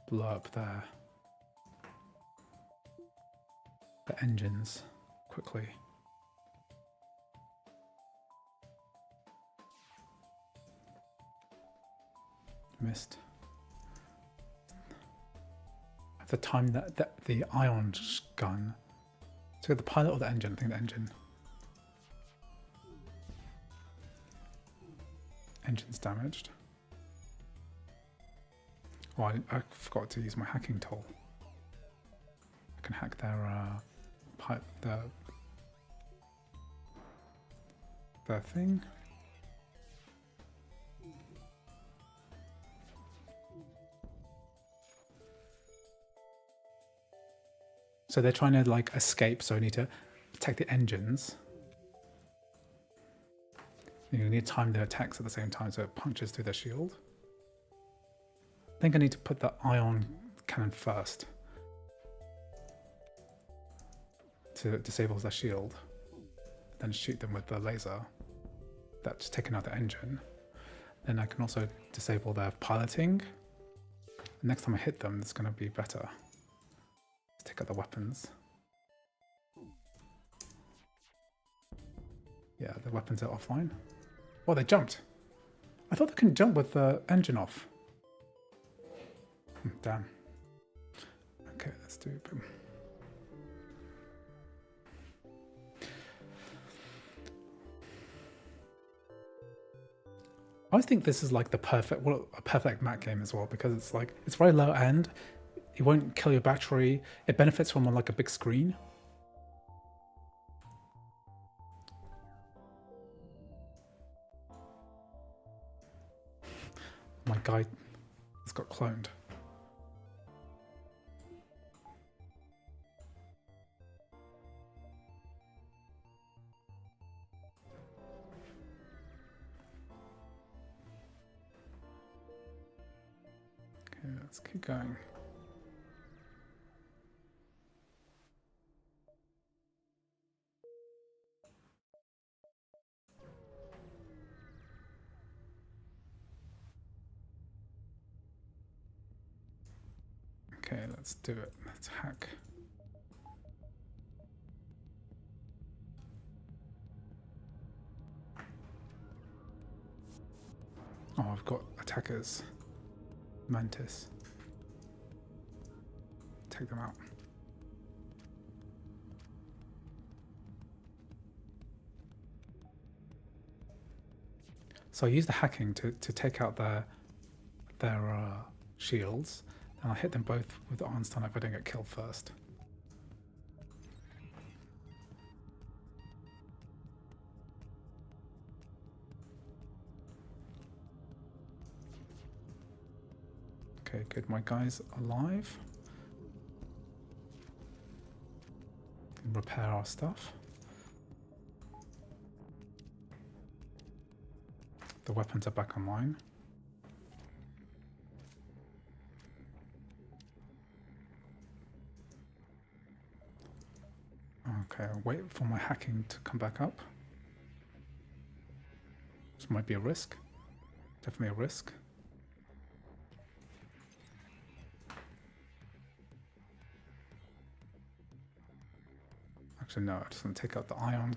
blow up the engines quickly. Missed. I have to time the ion gun. So the pilot or the engine? I think the engine. Engine's damaged. Oh, I forgot to use my hacking tool. I can hack their their thing. So they're trying to like escape, so I need to protect the engines. You need to time their attacks at the same time so it punches through their shield. I think I need to put the ion cannon first to disable their shield, then shoot them with the laser. That's taking out the engine. Then I can also disable their piloting. Next time I hit them, it's going to be better. Let's take out the weapons. Yeah, the weapons are offline. Oh, they jumped. I thought they couldn't jump with the engine off. Damn. Okay, let's do it. I always think this is like a perfect Mac game as well, because it's like, it's very low end. It won't kill your battery. It benefits from like a big screen. My guy has got cloned. Okay. let's keep going. Okay, let's do it. Let's hack. Oh, I've got attackers. Mantis. Take them out. So I use the hacking to take out their shields, and I hit them both with the Arnstein if I don't get killed first. Okay, good. My guy's alive. Repair our stuff. The weapons are back online. Okay, I'll wait for my hacking to come back up. This might be a risk. Definitely a risk. Actually, no, I just want to take out the ion.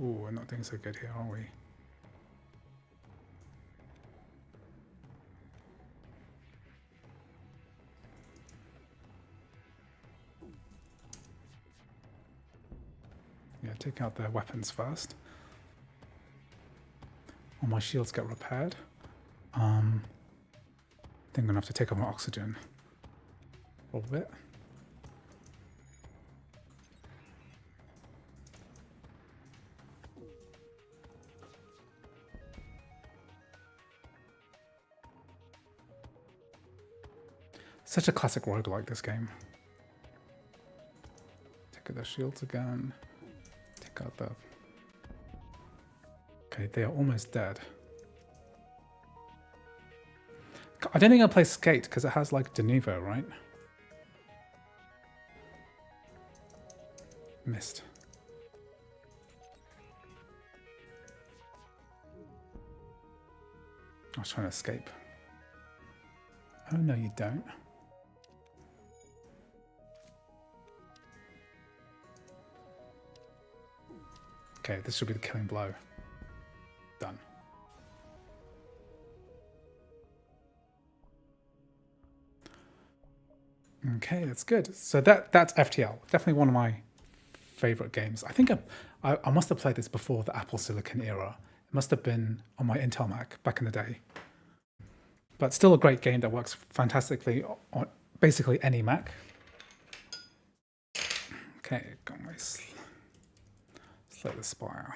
Ooh, we're not doing so good here, are we? Yeah, take out their weapons first. All my shields get repaired. I think I'm gonna have to take out my oxygen for a bit. Such a classic roguelike, this game. Take out their shields again. Take out the... Okay, they are almost dead. I don't think I'll play Skate because it has like de novo, right? Missed. I was trying to escape. Oh no, you don't. Okay, this should be the killing blow. Done. Okay, that's good. So that's FTL. Definitely one of my favorite games. I think I must have played this before the Apple Silicon era. It must have been on my Intel Mac back in the day. But still a great game that works fantastically on basically any Mac. Okay, got my Slay the Spire.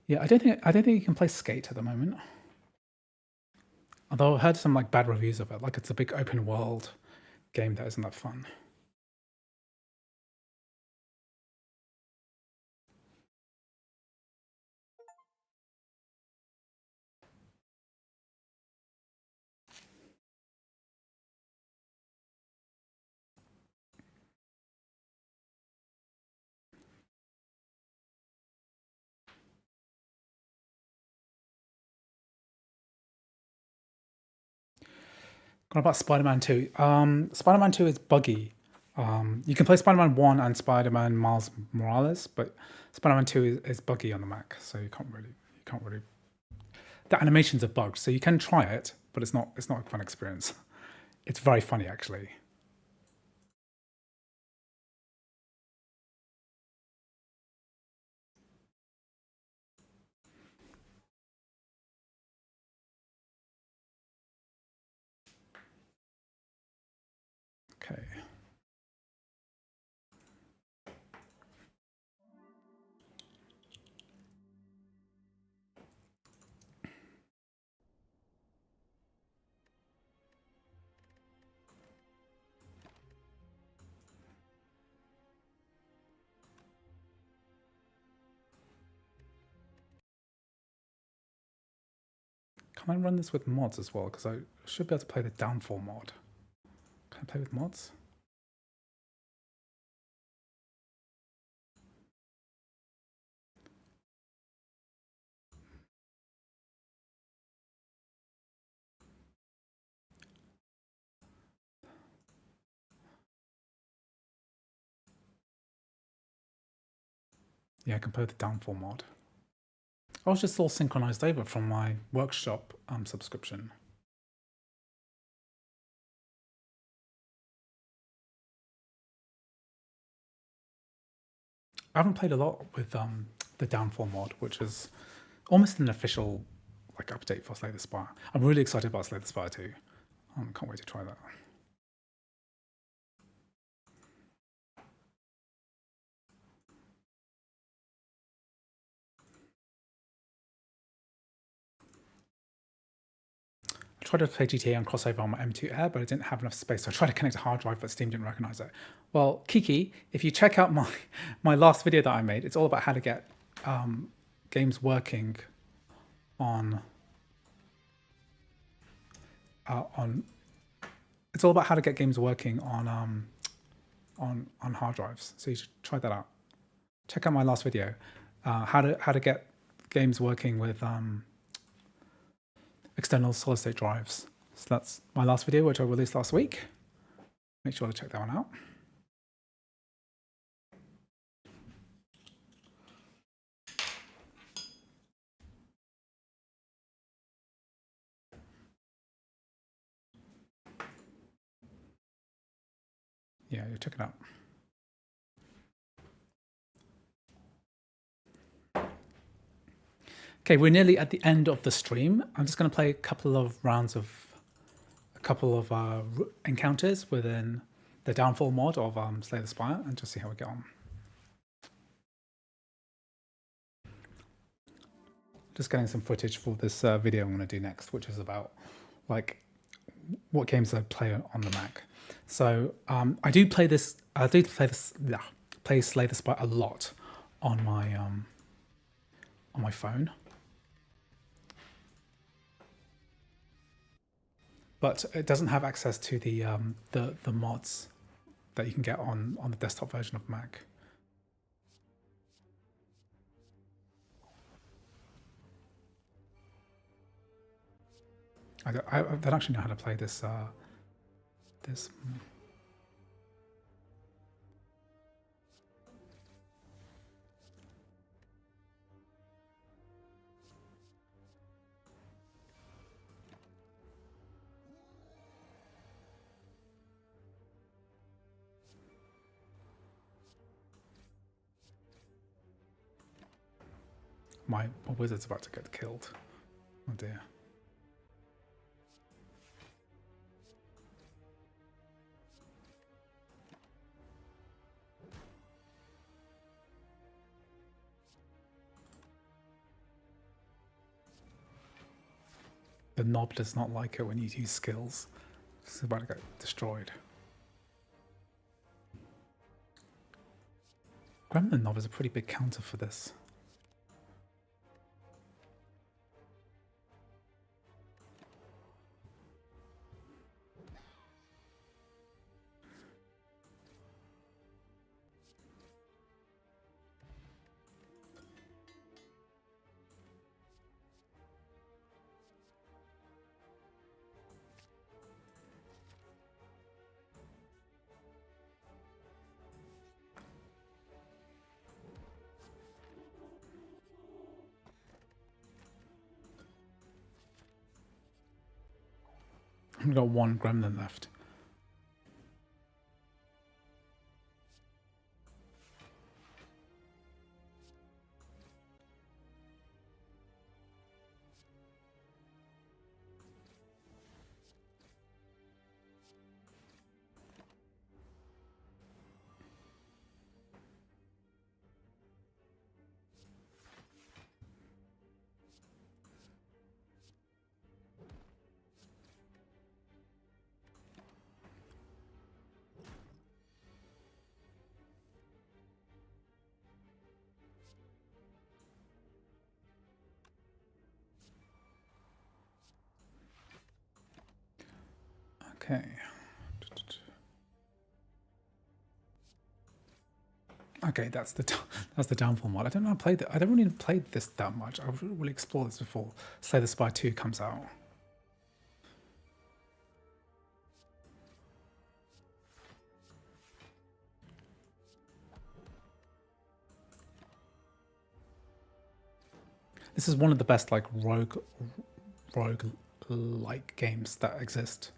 Yeah, I don't think you can play Skate at the moment. Although I've heard some like bad reviews of it, like it's a big open world game that isn't that fun. What about Spider-Man 2? Spider-Man 2 is buggy. You can play Spider-Man 1 and Spider-Man Miles Morales, but Spider-Man 2 is buggy on the Mac, so you can't really. The animations are bugged, so you can try it, but it's not a fun experience. It's very funny actually. Okay. Can I run this with mods as well? Because I should be able to play the downfall mod. Can I play with mods? Yeah, I can play the downfall mod. I was just all synchronized over from my workshop subscription. I haven't played a lot with the downfall mod, which is almost an official like update for Slay the Spire. I'm really excited about Slay the Spire too. Can't wait to try that. I tried to play GTA on crossover on my M2 Air, but I didn't have enough space. So I tried to connect a hard drive, but Steam didn't recognize it. Well, Kiki, if you check out my last video that I made, it's all about how to get games working on it's all about how to get games working on hard drives. So you should try that out. Check out my last video, how to get games working with external solid state drives. So that's my last video, which I released last week. Make sure to check that one out. Yeah, you check it out. Okay, we're nearly at the end of the stream. I'm just going to play a couple of rounds of encounters within the downfall mod of Slay the Spire and just see how we get on. Just getting some footage for this video I'm going to do next, which is about like what games I play on the Mac. So I do play this. Play Slay the Spire a lot on my phone. But it doesn't have access to the mods that you can get on the desktop version of Mac. I don't actually know how to play this. This. My wizard's about to get killed. Oh dear. The knob does not like it when you use skills. It's about to get destroyed. Gremlin knob is a pretty big counter for this. I've got one gremlin left. Okay. Okay, that's the downfall mod. I don't know how to play that. I don't really play this that much. I would really explore this before, say, the Spire 2 comes out. This is one of the best like rogue-like games that exist.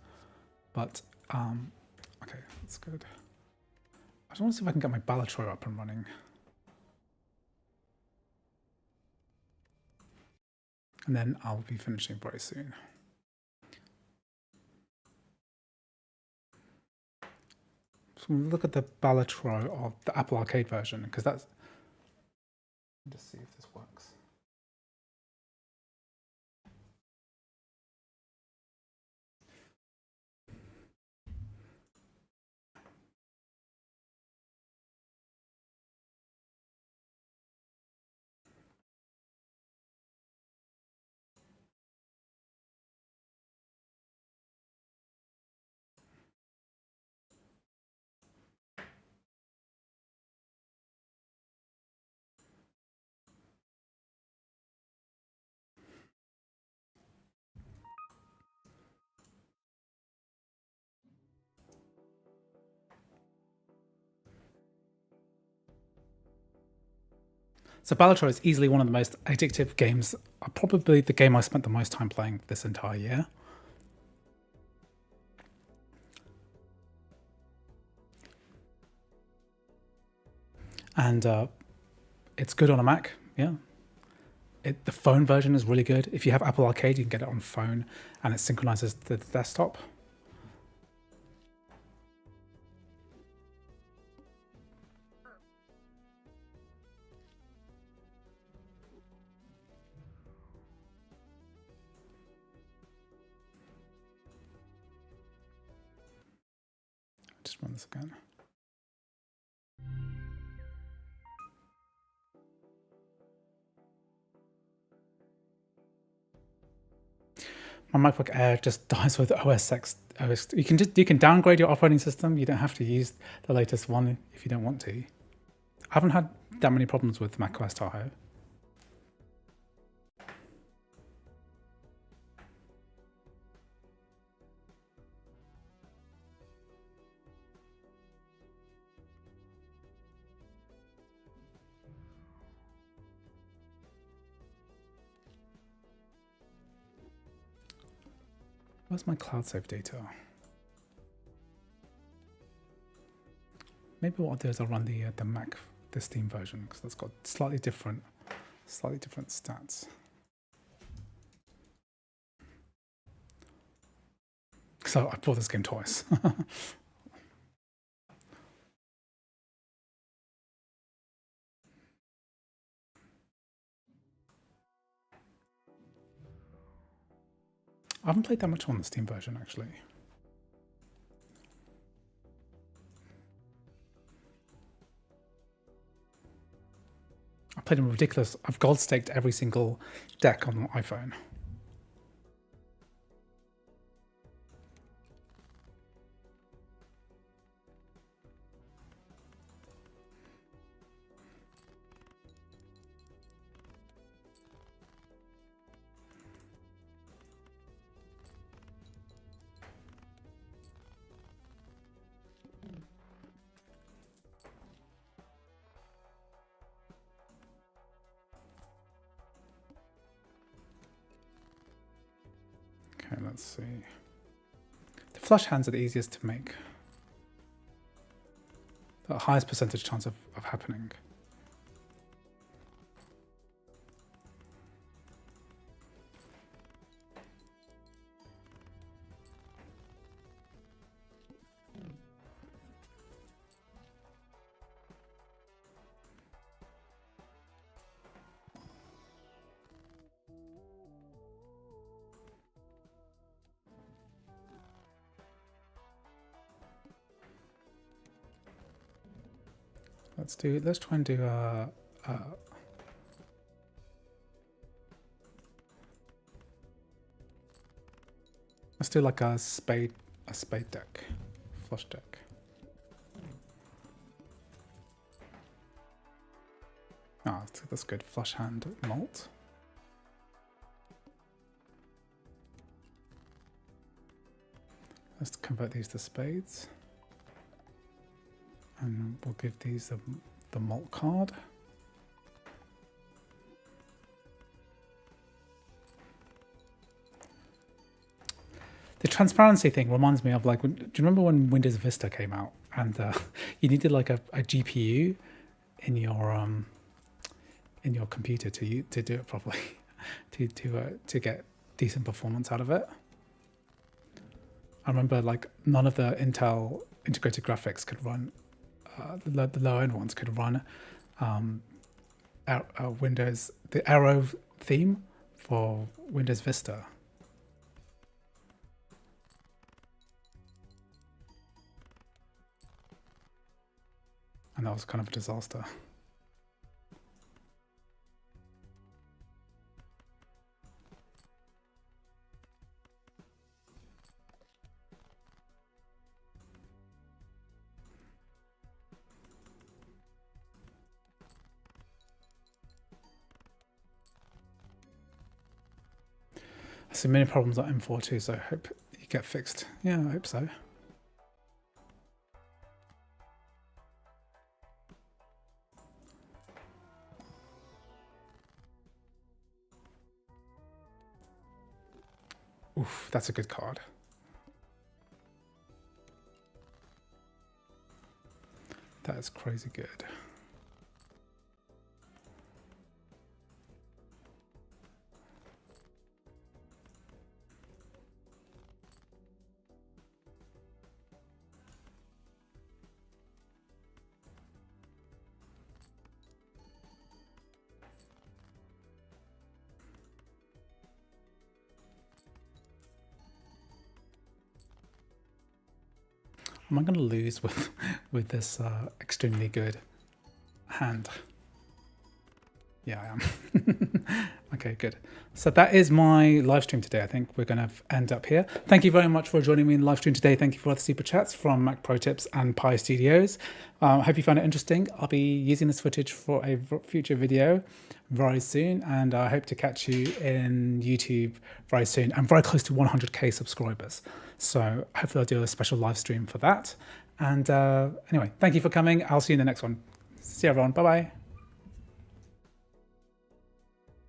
But okay, that's good. I just want to see if I can get my Balatro up and running. And then I'll be finishing very soon. So we'll look at the Balatro of the Apple Arcade version, because that's... Just see if this works. So Balatro is easily one of the most addictive games, probably the game I spent the most time playing this entire year. And it's good on a Mac, yeah. The phone version is really good. If you have Apple Arcade, you can get it on phone, and it synchronizes the desktop. Just run this again. My MacBook Air just dies with OS X. You can downgrade your operating system. You don't have to use the latest one if you don't want to. I haven't had that many problems with macOS Tahoe. Where's my cloud save data? Maybe what I'll do is I'll run the Mac, the Steam version, because that's got slightly different stats. So I bought this game twice. I haven't played that much on the Steam version, actually. I played a ridiculous... I've gold staked every single deck on my iPhone. Okay, let's see. The flush hands are the easiest to make. The highest percentage chance of happening. Let's try and do let's do like a spade a spade deck, flush deck. Ah, that's good. Flush hand malt. Let's convert these to spades. And we'll give these the malt card. The transparency thing reminds me of, like, do you remember when Windows Vista came out and you needed like a GPU in your computer to do it properly, to get decent performance out of it. I remember like none of the Intel integrated graphics could run, the low end ones could run Windows, the arrow theme for Windows Vista. And that was kind of a disaster. I see many problems at M4 too, so I hope you get fixed. Yeah, I hope so. Oof, that's a good card. That is crazy good. Am I going to lose with this extremely good hand? Yeah, I am. Okay, good. So that is my live stream today. I think we're going to end up here. Thank you very much for joining me in the live stream today. Thank you for all the super chats from Mac Pro Tips and Pi Studios. I hope you found it interesting. I'll be using this footage for a future video very soon, and I hope to catch you in YouTube very soon. I'm very close to 100k subscribers, so hopefully I'll do a special live stream for that. And anyway, thank you for coming. I'll see you in the next one. See you, everyone. Bye bye.